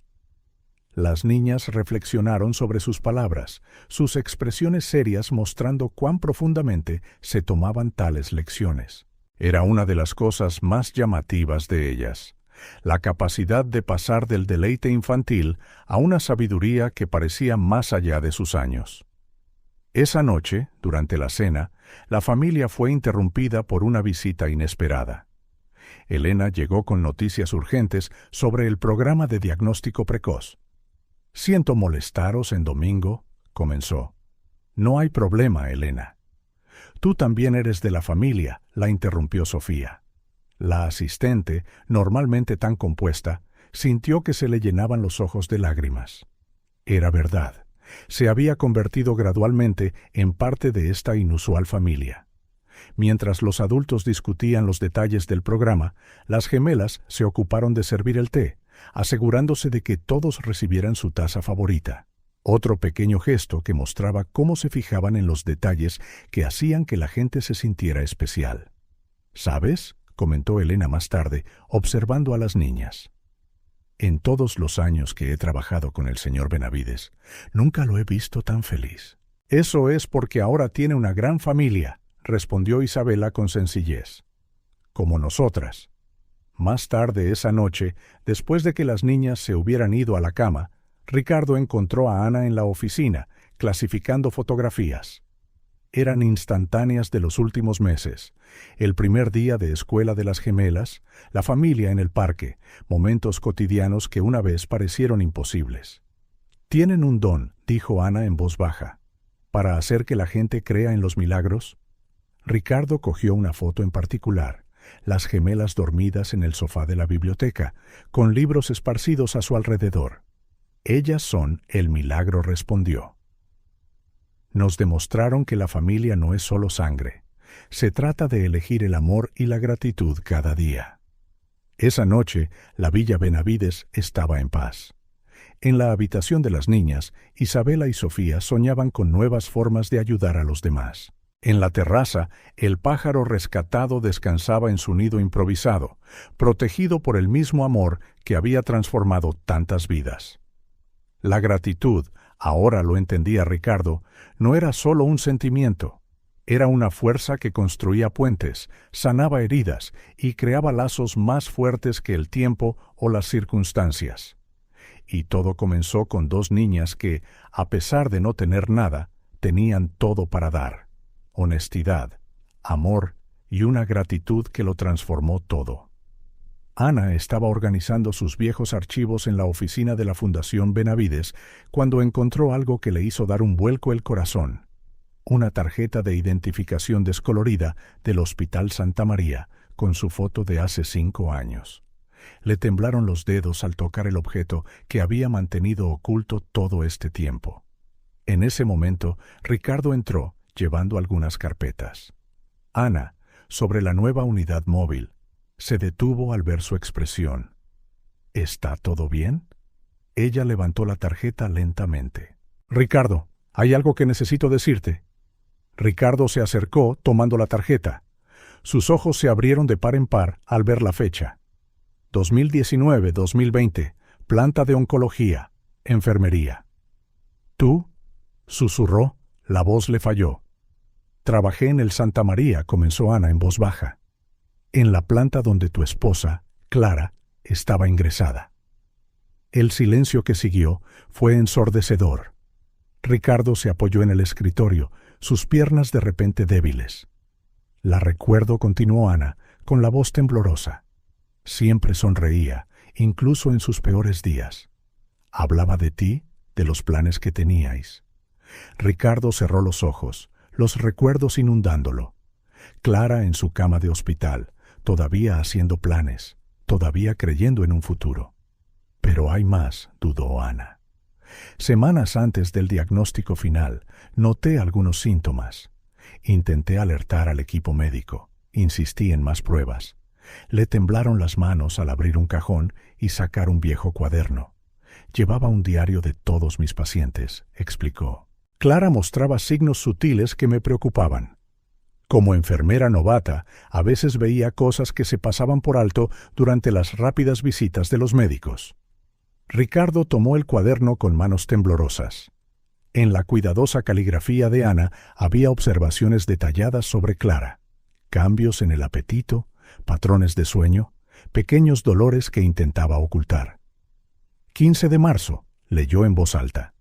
Las niñas reflexionaron sobre sus palabras, sus expresiones serias mostrando cuán profundamente se tomaban tales lecciones. Era una de las cosas más llamativas de ellas, la capacidad de pasar del deleite infantil a una sabiduría que parecía más allá de sus años. Esa noche, durante la cena, la familia fue interrumpida por una visita inesperada. Elena llegó con noticias urgentes sobre el programa de diagnóstico precoz. «Siento molestaros en domingo», comenzó. «No hay problema, Elena». «Tú también eres de la familia», la interrumpió Sofía. La asistente, normalmente tan compuesta, sintió que se le llenaban los ojos de lágrimas. Era verdad. Se había convertido gradualmente en parte de esta inusual familia. Mientras los adultos discutían los detalles del programa, las gemelas se ocuparon de servir el té, asegurándose de que todos recibieran su taza favorita. Otro pequeño gesto que mostraba cómo se fijaban en los detalles que hacían que la gente se sintiera especial. «¿Sabes?», comentó Elena más tarde, observando a las niñas. «En todos los años que he trabajado con el señor Benavides, nunca lo he visto tan feliz». «Eso es porque ahora tiene una gran familia», respondió Isabela con sencillez. «Como nosotras». Más tarde esa noche, después de que las niñas se hubieran ido a la cama, Ricardo encontró a Ana en la oficina, clasificando fotografías. Eran instantáneas de los últimos meses, el primer día de escuela de las gemelas, la familia en el parque, momentos cotidianos que una vez parecieron imposibles. «Tienen un don», dijo Ana en voz baja, «para hacer que la gente crea en los milagros». Ricardo cogió una foto en particular, las gemelas dormidas en el sofá de la biblioteca, con libros esparcidos a su alrededor. «Ellas son el milagro», respondió. Nos demostraron que la familia no es solo sangre. Se trata de elegir el amor y la gratitud cada día. Esa noche, la Villa Benavides estaba en paz. En la habitación de las niñas, Isabela y Sofía soñaban con nuevas formas de ayudar a los demás. En la terraza, el pájaro rescatado descansaba en su nido improvisado, protegido por el mismo amor que había transformado tantas vidas. La gratitud, ahora lo entendía Ricardo, no era solo un sentimiento. Era una fuerza que construía puentes, sanaba heridas y creaba lazos más fuertes que el tiempo o las circunstancias. Y todo comenzó con dos niñas que, a pesar de no tener nada, tenían todo para dar: honestidad, amor y una gratitud que lo transformó todo. Ana estaba organizando sus viejos archivos en la oficina de la Fundación Benavides cuando encontró algo que le hizo dar un vuelco el corazón: una tarjeta de identificación descolorida del Hospital Santa María con su foto de hace 5 años. Le temblaron los dedos al tocar el objeto que había mantenido oculto todo este tiempo. En ese momento, Ricardo entró, llevando algunas carpetas. Ana, sobre la nueva unidad móvil, se detuvo al ver su expresión. ¿Está todo bien? Ella levantó la tarjeta lentamente. Ricardo, hay algo que necesito decirte. Ricardo se acercó tomando la tarjeta. Sus ojos se abrieron de par en par al ver la fecha. 2019-2020, planta de oncología, enfermería. ¿Tú? Susurró, la voz le falló. Trabajé en el Santa María, comenzó Ana en voz baja. En la planta donde tu esposa, Clara, estaba ingresada. El silencio que siguió fue ensordecedor. Ricardo se apoyó en el escritorio, sus piernas de repente débiles. La recuerdo, continuó Ana, con la voz temblorosa. Siempre sonreía, incluso en sus peores días. Hablaba de ti, de los planes que teníais. Ricardo cerró los ojos, los recuerdos inundándolo. Clara en su cama de hospital, todavía haciendo planes, todavía creyendo en un futuro. Pero hay más, dudó Ana. Semanas antes del diagnóstico final, noté algunos síntomas. Intenté alertar al equipo médico, insistí en más pruebas. Le temblaron las manos al abrir un cajón y sacar un viejo cuaderno. Llevaba un diario de todos mis pacientes, explicó. Clara mostraba signos sutiles que me preocupaban. Como enfermera novata, a veces veía cosas que se pasaban por alto durante las rápidas visitas de los médicos. Ricardo tomó el cuaderno con manos temblorosas. En la cuidadosa caligrafía de Ana había observaciones detalladas sobre Clara. Cambios en el apetito, patrones de sueño, pequeños dolores que intentaba ocultar. 15 de marzo, leyó en voz alta.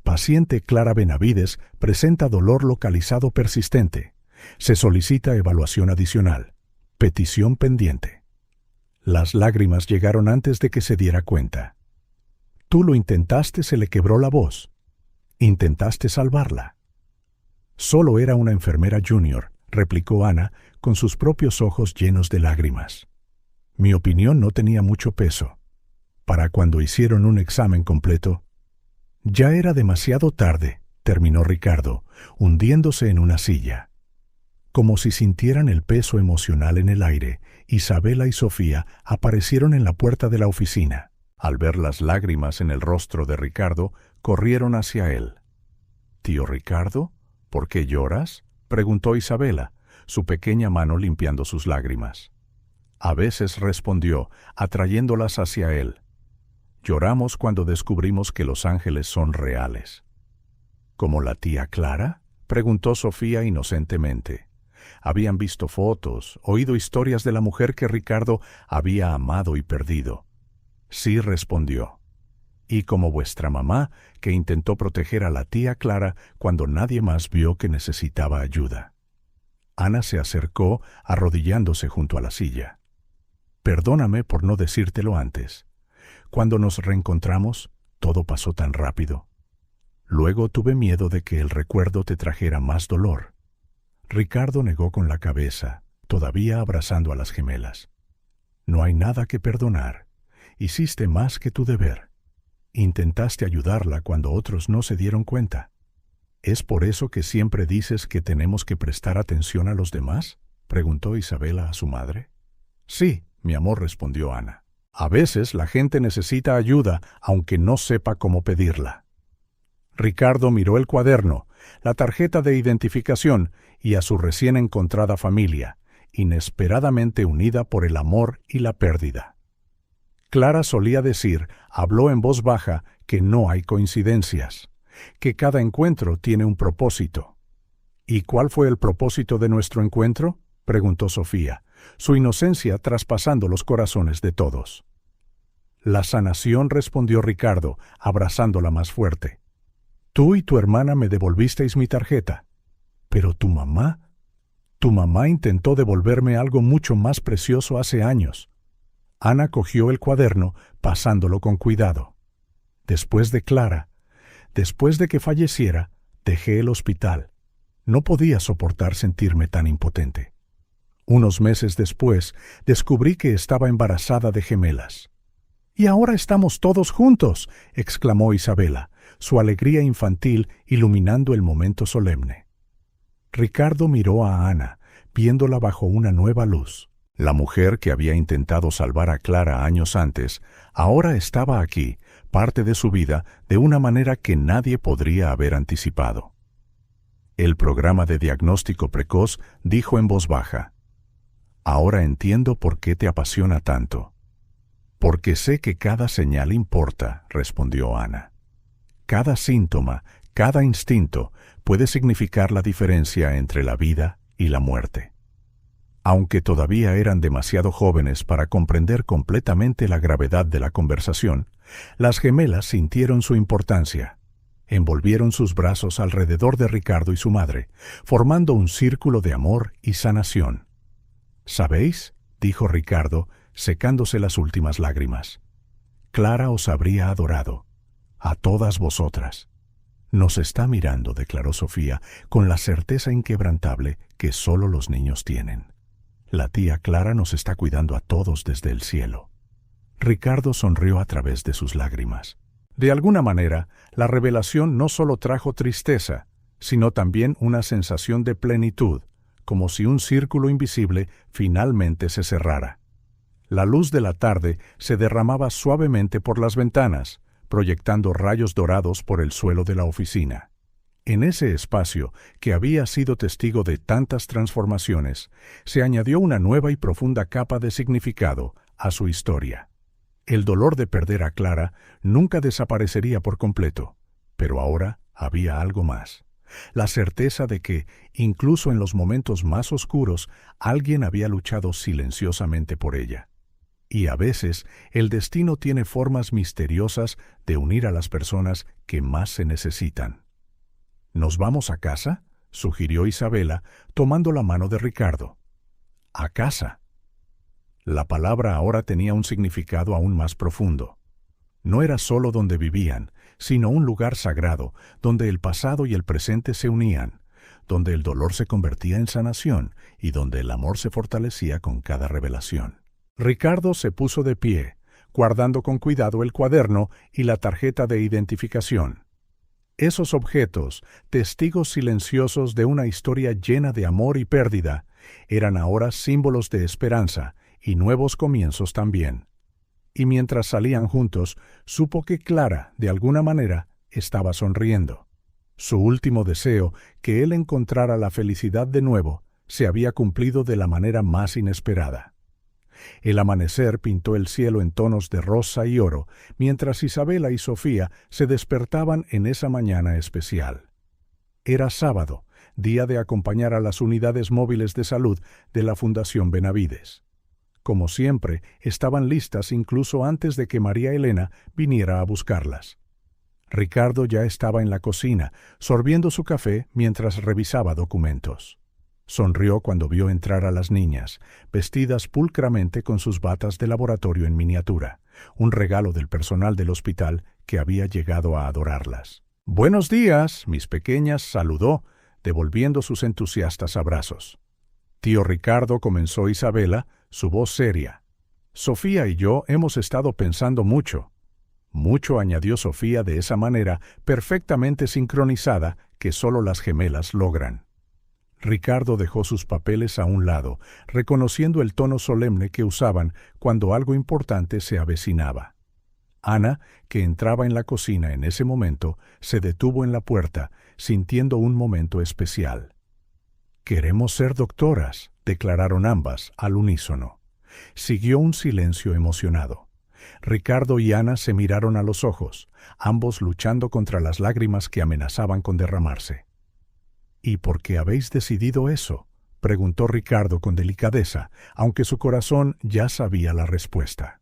Paciente Clara Benavides presenta dolor localizado persistente. Se solicita evaluación adicional. Petición pendiente. Las lágrimas llegaron antes de que se diera cuenta. Tú lo intentaste, se le quebró la voz. Intentaste salvarla. Solo era una enfermera junior, replicó Ana, con sus propios ojos llenos de lágrimas. Mi opinión no tenía mucho peso. Para cuando hicieron un examen completo, ya era demasiado tarde, terminó Ricardo, hundiéndose en una silla. Como si sintieran el peso emocional en el aire, Isabela y Sofía aparecieron en la puerta de la oficina. Al ver las lágrimas en el rostro de Ricardo, corrieron hacia él. «¿Tío Ricardo? ¿Por qué lloras?», preguntó Isabela, su pequeña mano limpiando sus lágrimas. A veces respondió, atrayéndolas hacia él. «Lloramos cuando descubrimos que los ángeles son reales». «¿Como la tía Clara?», preguntó Sofía inocentemente. Habían visto fotos, oído historias de la mujer que Ricardo había amado y perdido. «Sí», respondió. «Y como vuestra mamá, que intentó proteger a la tía Clara cuando nadie más vio que necesitaba ayuda». Ana se acercó, arrodillándose junto a la silla. «Perdóname por no decírtelo antes. Cuando nos reencontramos, todo pasó tan rápido. Luego tuve miedo de que el recuerdo te trajera más dolor». Ricardo negó con la cabeza, todavía abrazando a las gemelas. «No hay nada que perdonar. Hiciste más que tu deber. Intentaste ayudarla cuando otros no se dieron cuenta. ¿Es por eso que siempre dices que tenemos que prestar atención a los demás?», preguntó Isabela a su madre. «Sí, mi amor», respondió Ana. «A veces la gente necesita ayuda, aunque no sepa cómo pedirla». Ricardo miró el cuaderno, la tarjeta de identificación y a su recién encontrada familia, inesperadamente unida por el amor y la pérdida. Clara solía decir, habló en voz baja, que no hay coincidencias, que cada encuentro tiene un propósito. «¿Y cuál fue el propósito de nuestro encuentro?», preguntó Sofía, su inocencia traspasando los corazones de todos. «La sanación», respondió Ricardo, abrazándola más fuerte. «Tú y tu hermana me devolvisteis mi tarjeta. Pero tu mamá intentó devolverme algo mucho más precioso hace años». Ana cogió el cuaderno, pasándolo con cuidado. «Después de Clara, después de que falleciera, dejé el hospital. No podía soportar sentirme tan impotente. Unos meses después, descubrí que estaba embarazada de gemelas». «Y ahora estamos todos juntos», exclamó Isabela, su alegría infantil iluminando el momento solemne. Ricardo miró a Ana, viéndola bajo una nueva luz. La mujer que había intentado salvar a Clara años antes, ahora estaba aquí, parte de su vida de una manera que nadie podría haber anticipado. El programa de diagnóstico precoz dijo en voz baja: «Ahora entiendo por qué te apasiona tanto». «Porque sé que cada señal importa», respondió Ana. «Cada síntoma, cada instinto puede significar la diferencia entre la vida y la muerte». Aunque todavía eran demasiado jóvenes para comprender completamente la gravedad de la conversación, las gemelas sintieron su importancia. Envolvieron sus brazos alrededor de Ricardo y su madre, formando un círculo de amor y sanación. «¿Sabéis?», dijo Ricardo, secándose las últimas lágrimas. «Clara os habría adorado, a todas vosotras». «Nos está mirando», declaró Sofía, con la certeza inquebrantable que solo los niños tienen. «La tía Clara nos está cuidando a todos desde el cielo». Ricardo sonrió a través de sus lágrimas. De alguna manera, la revelación no solo trajo tristeza, sino también una sensación de plenitud, como si un círculo invisible finalmente se cerrara. La luz de la tarde se derramaba suavemente por las ventanas, proyectando rayos dorados por el suelo de la oficina. En ese espacio, que había sido testigo de tantas transformaciones, se añadió una nueva y profunda capa de significado a su historia. El dolor de perder a Clara nunca desaparecería por completo, pero ahora había algo más. La certeza de que, incluso en los momentos más oscuros, alguien había luchado silenciosamente por ella. Y a veces, el destino tiene formas misteriosas de unir a las personas que más se necesitan. «¿Nos vamos a casa?», sugirió Isabela, tomando la mano de Ricardo. «¿A casa?». La palabra ahora tenía un significado aún más profundo. No era solo donde vivían, sino un lugar sagrado, donde el pasado y el presente se unían, donde el dolor se convertía en sanación y donde el amor se fortalecía con cada revelación. Ricardo se puso de pie, guardando con cuidado el cuaderno y la tarjeta de identificación. Esos objetos, testigos silenciosos de una historia llena de amor y pérdida, eran ahora símbolos de esperanza y nuevos comienzos también. Y mientras salían juntos, supo que Clara, de alguna manera, estaba sonriendo. Su último deseo, que él encontrara la felicidad de nuevo, se había cumplido de la manera más inesperada. El amanecer pintó el cielo en tonos de rosa y oro, mientras Isabela y Sofía se despertaban en esa mañana especial. Era sábado, día de acompañar a las unidades móviles de salud de la Fundación Benavides. Como siempre, estaban listas incluso antes de que María Elena viniera a buscarlas. Ricardo ya estaba en la cocina, sorbiendo su café mientras revisaba documentos. Sonrió cuando vio entrar a las niñas, vestidas pulcramente con sus batas de laboratorio en miniatura, un regalo del personal del hospital que había llegado a adorarlas. «Buenos días, mis pequeñas», saludó, devolviendo sus entusiastas abrazos. «Tío Ricardo», comenzó Isabela, su voz seria. «Sofía y yo hemos estado pensando mucho». «Mucho», añadió Sofía de esa manera perfectamente sincronizada que solo las gemelas logran. Ricardo dejó sus papeles a un lado, reconociendo el tono solemne que usaban cuando algo importante se avecinaba. Ana, que entraba en la cocina en ese momento, se detuvo en la puerta, sintiendo un momento especial. «Queremos ser doctoras», declararon ambas al unísono. Siguió un silencio emocionado. Ricardo y Ana se miraron a los ojos, ambos luchando contra las lágrimas que amenazaban con derramarse. «¿Y por qué habéis decidido eso?», preguntó Ricardo con delicadeza, aunque su corazón ya sabía la respuesta.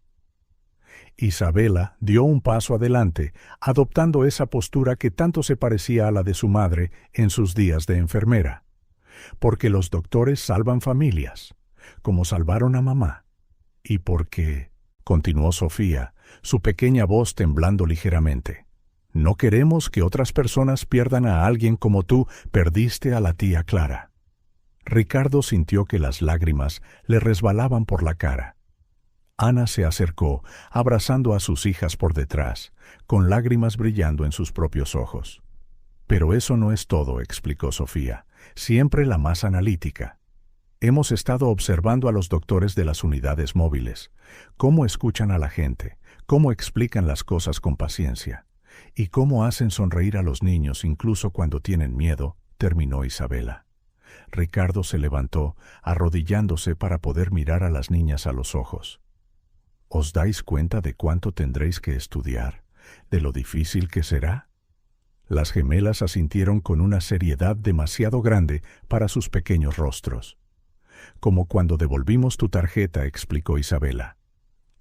Isabela dio un paso adelante, adoptando esa postura que tanto se parecía a la de su madre en sus días de enfermera. «Porque los doctores salvan familias, como salvaron a mamá. Y porque», continuó Sofía, su pequeña voz temblando ligeramente, «no queremos que otras personas pierdan a alguien como tú perdiste a la tía Clara». Ricardo sintió que las lágrimas le resbalaban por la cara. Ana se acercó, abrazando a sus hijas por detrás, con lágrimas brillando en sus propios ojos. «Pero eso no es todo», explicó Sofía, siempre la más analítica. «Hemos estado observando a los doctores de las unidades móviles, cómo escuchan a la gente, cómo explican las cosas con paciencia y cómo hacen sonreír a los niños incluso cuando tienen miedo, terminó Isabela. Ricardo se levantó, arrodillándose para poder mirar a las niñas a los ojos. ¿Os dais cuenta de cuánto tendréis que estudiar, de lo difícil que será? Las gemelas asintieron con una seriedad demasiado grande para sus pequeños rostros. Como cuando devolvimos tu tarjeta, explicó Isabela.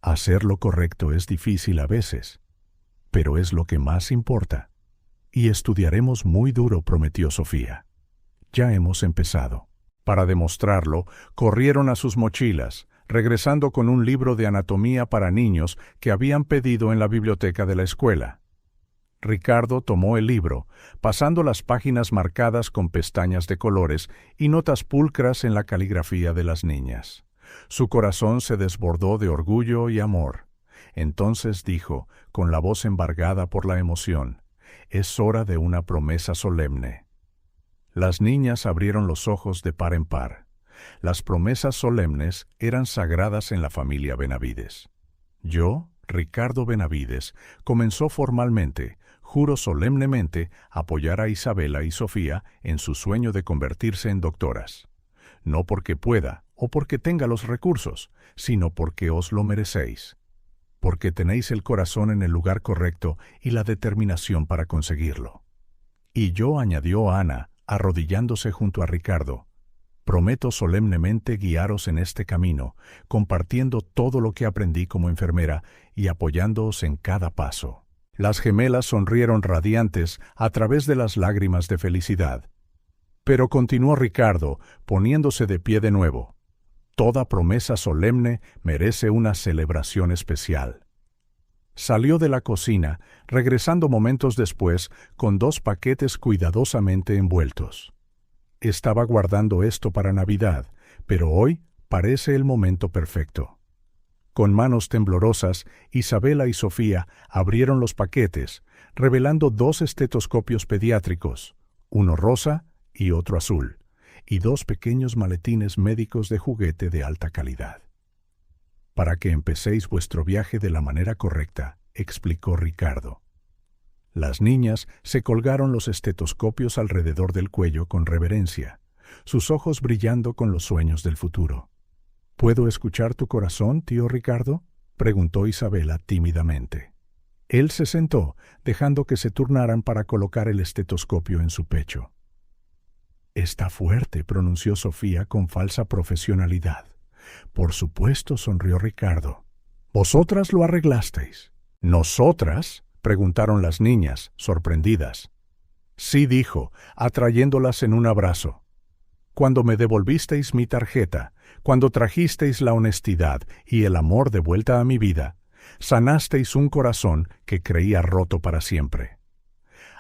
Hacer lo correcto es difícil a veces, pero es lo que más importa. Y estudiaremos muy duro, prometió Sofía. Ya hemos empezado. Para demostrarlo, corrieron a sus mochilas, regresando con un libro de anatomía para niños que habían pedido en la biblioteca de la escuela. Ricardo tomó el libro, pasando las páginas marcadas con pestañas de colores y notas pulcras en la caligrafía de las niñas. Su corazón se desbordó de orgullo y amor. Entonces dijo, con la voz embargada por la emoción, «Es hora de una promesa solemne». Las niñas abrieron los ojos de par en par. Las promesas solemnes eran sagradas en la familia Benavides. Yo, Ricardo Benavides, comenzó formalmente, juro solemnemente, apoyar a Isabela y Sofía en su sueño de convertirse en doctoras. No porque pueda o porque tenga los recursos, sino porque os lo merecéis. Porque tenéis el corazón en el lugar correcto y la determinación para conseguirlo. Y yo, añadió Ana, arrodillándose junto a Ricardo, prometo solemnemente guiaros en este camino, compartiendo todo lo que aprendí como enfermera y apoyándoos en cada paso. Las gemelas sonrieron radiantes a través de las lágrimas de felicidad. Pero continuó Ricardo, poniéndose de pie de nuevo. Toda promesa solemne merece una celebración especial. Salió de la cocina, regresando momentos después con 2 paquetes cuidadosamente envueltos. Estaba guardando esto para Navidad, pero hoy parece el momento perfecto. Con manos temblorosas, Isabela y Sofía abrieron los paquetes, revelando 2 estetoscopios pediátricos, uno rosa y otro azul, y 2 pequeños maletines médicos de juguete de alta calidad. Para que empecéis vuestro viaje de la manera correcta, explicó Ricardo. Las niñas se colgaron los estetoscopios alrededor del cuello con reverencia, sus ojos brillando con los sueños del futuro. ¿Puedo escuchar tu corazón, tío Ricardo?, preguntó Isabela tímidamente. Él se sentó, dejando que se turnaran para colocar el estetoscopio en su pecho. Está fuerte, pronunció Sofía con falsa profesionalidad. Por supuesto, sonrió Ricardo. Vosotras lo arreglasteis. ¿Nosotras?, preguntaron las niñas, sorprendidas. Sí, dijo, atrayéndolas en un abrazo. Cuando me devolvisteis mi tarjeta, cuando trajisteis la honestidad y el amor de vuelta a mi vida, sanasteis un corazón que creía roto para siempre.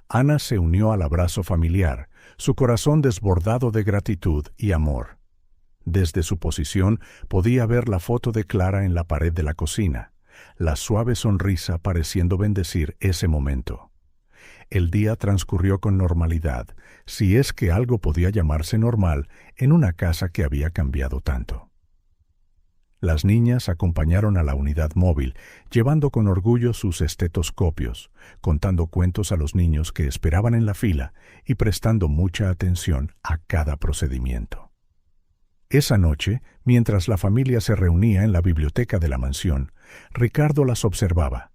Ana se unió al abrazo familiar, su corazón desbordado de gratitud y amor. Desde su posición podía ver la foto de Clara en la pared de la cocina, la suave sonrisa pareciendo bendecir ese momento. El día transcurrió con normalidad, si es que algo podía llamarse normal en una casa que había cambiado tanto. Las niñas acompañaron a la unidad móvil, llevando con orgullo sus estetoscopios, contando cuentos a los niños que esperaban en la fila y prestando mucha atención a cada procedimiento. Esa noche, mientras la familia se reunía en la biblioteca de la mansión, Ricardo las observaba.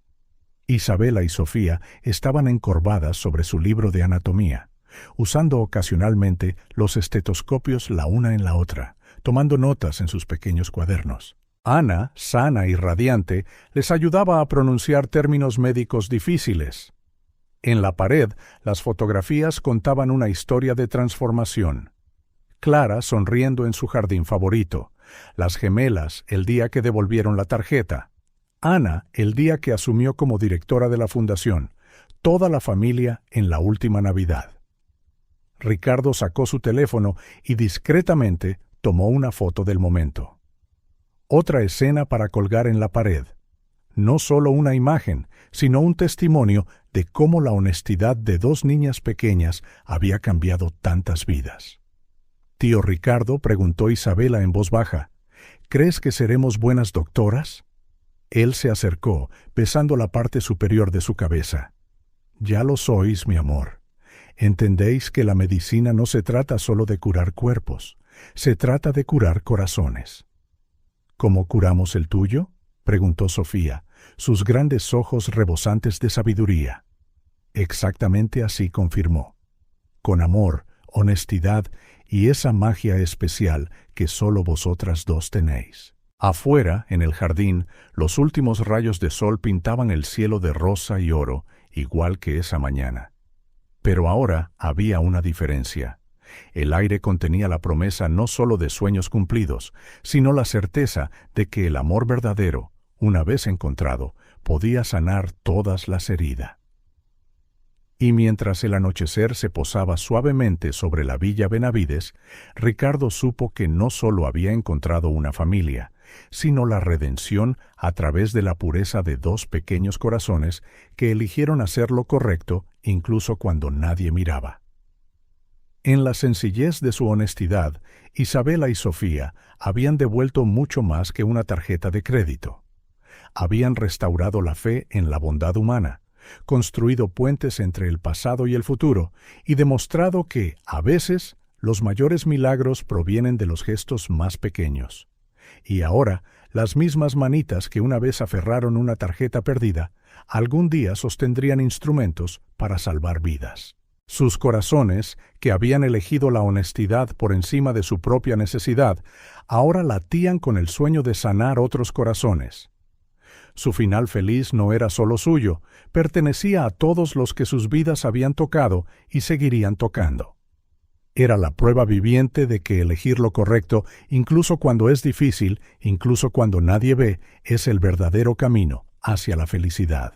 Isabela y Sofía estaban encorvadas sobre su libro de anatomía, usando ocasionalmente los estetoscopios la una en la otra, tomando notas en sus pequeños cuadernos. Ana, sana y radiante, les ayudaba a pronunciar términos médicos difíciles. En la pared, las fotografías contaban una historia de transformación. Clara sonriendo en su jardín favorito, las gemelas el día que devolvieron la tarjeta, Ana el día que asumió como directora de la fundación, toda la familia en la última Navidad. Ricardo sacó su teléfono y discretamente tomó una foto del momento. Otra escena para colgar en la pared. No solo una imagen, sino un testimonio de cómo la honestidad de 2 niñas pequeñas había cambiado tantas vidas. Tío Ricardo, preguntó Isabela en voz baja, ¿crees que seremos buenas doctoras? Él se acercó, besando la parte superior de su cabeza. «Ya lo sois, mi amor. Entendéis que la medicina no se trata solo de curar cuerpos, se trata de curar corazones». «¿Cómo curamos el tuyo?», preguntó Sofía, sus grandes ojos rebosantes de sabiduría. «Exactamente así», confirmó. «Con amor, honestidad y esa magia especial que solo vosotras dos tenéis». Afuera, en el jardín, los últimos rayos de sol pintaban el cielo de rosa y oro, igual que esa mañana. Pero ahora había una diferencia. El aire contenía la promesa no solo de sueños cumplidos, sino la certeza de que el amor verdadero, una vez encontrado, podía sanar todas las heridas. Y mientras el anochecer se posaba suavemente sobre la villa Benavides, Ricardo supo que no solo había encontrado una familia, sino la redención a través de la pureza de dos pequeños corazones que eligieron hacer lo correcto incluso cuando nadie miraba. En la sencillez de su honestidad, Isabela y Sofía habían devuelto mucho más que una tarjeta de crédito. Habían restaurado la fe en la bondad humana, construido puentes entre el pasado y el futuro y demostrado que, a veces, los mayores milagros provienen de los gestos más pequeños. Y ahora, las mismas manitas que una vez aferraron una tarjeta perdida, algún día sostendrían instrumentos para salvar vidas. Sus corazones, que habían elegido la honestidad por encima de su propia necesidad, ahora latían con el sueño de sanar otros corazones. Su final feliz no era solo suyo, pertenecía a todos los que sus vidas habían tocado y seguirían tocando. Era la prueba viviente de que elegir lo correcto, incluso cuando es difícil, incluso cuando nadie ve, es el verdadero camino hacia la felicidad.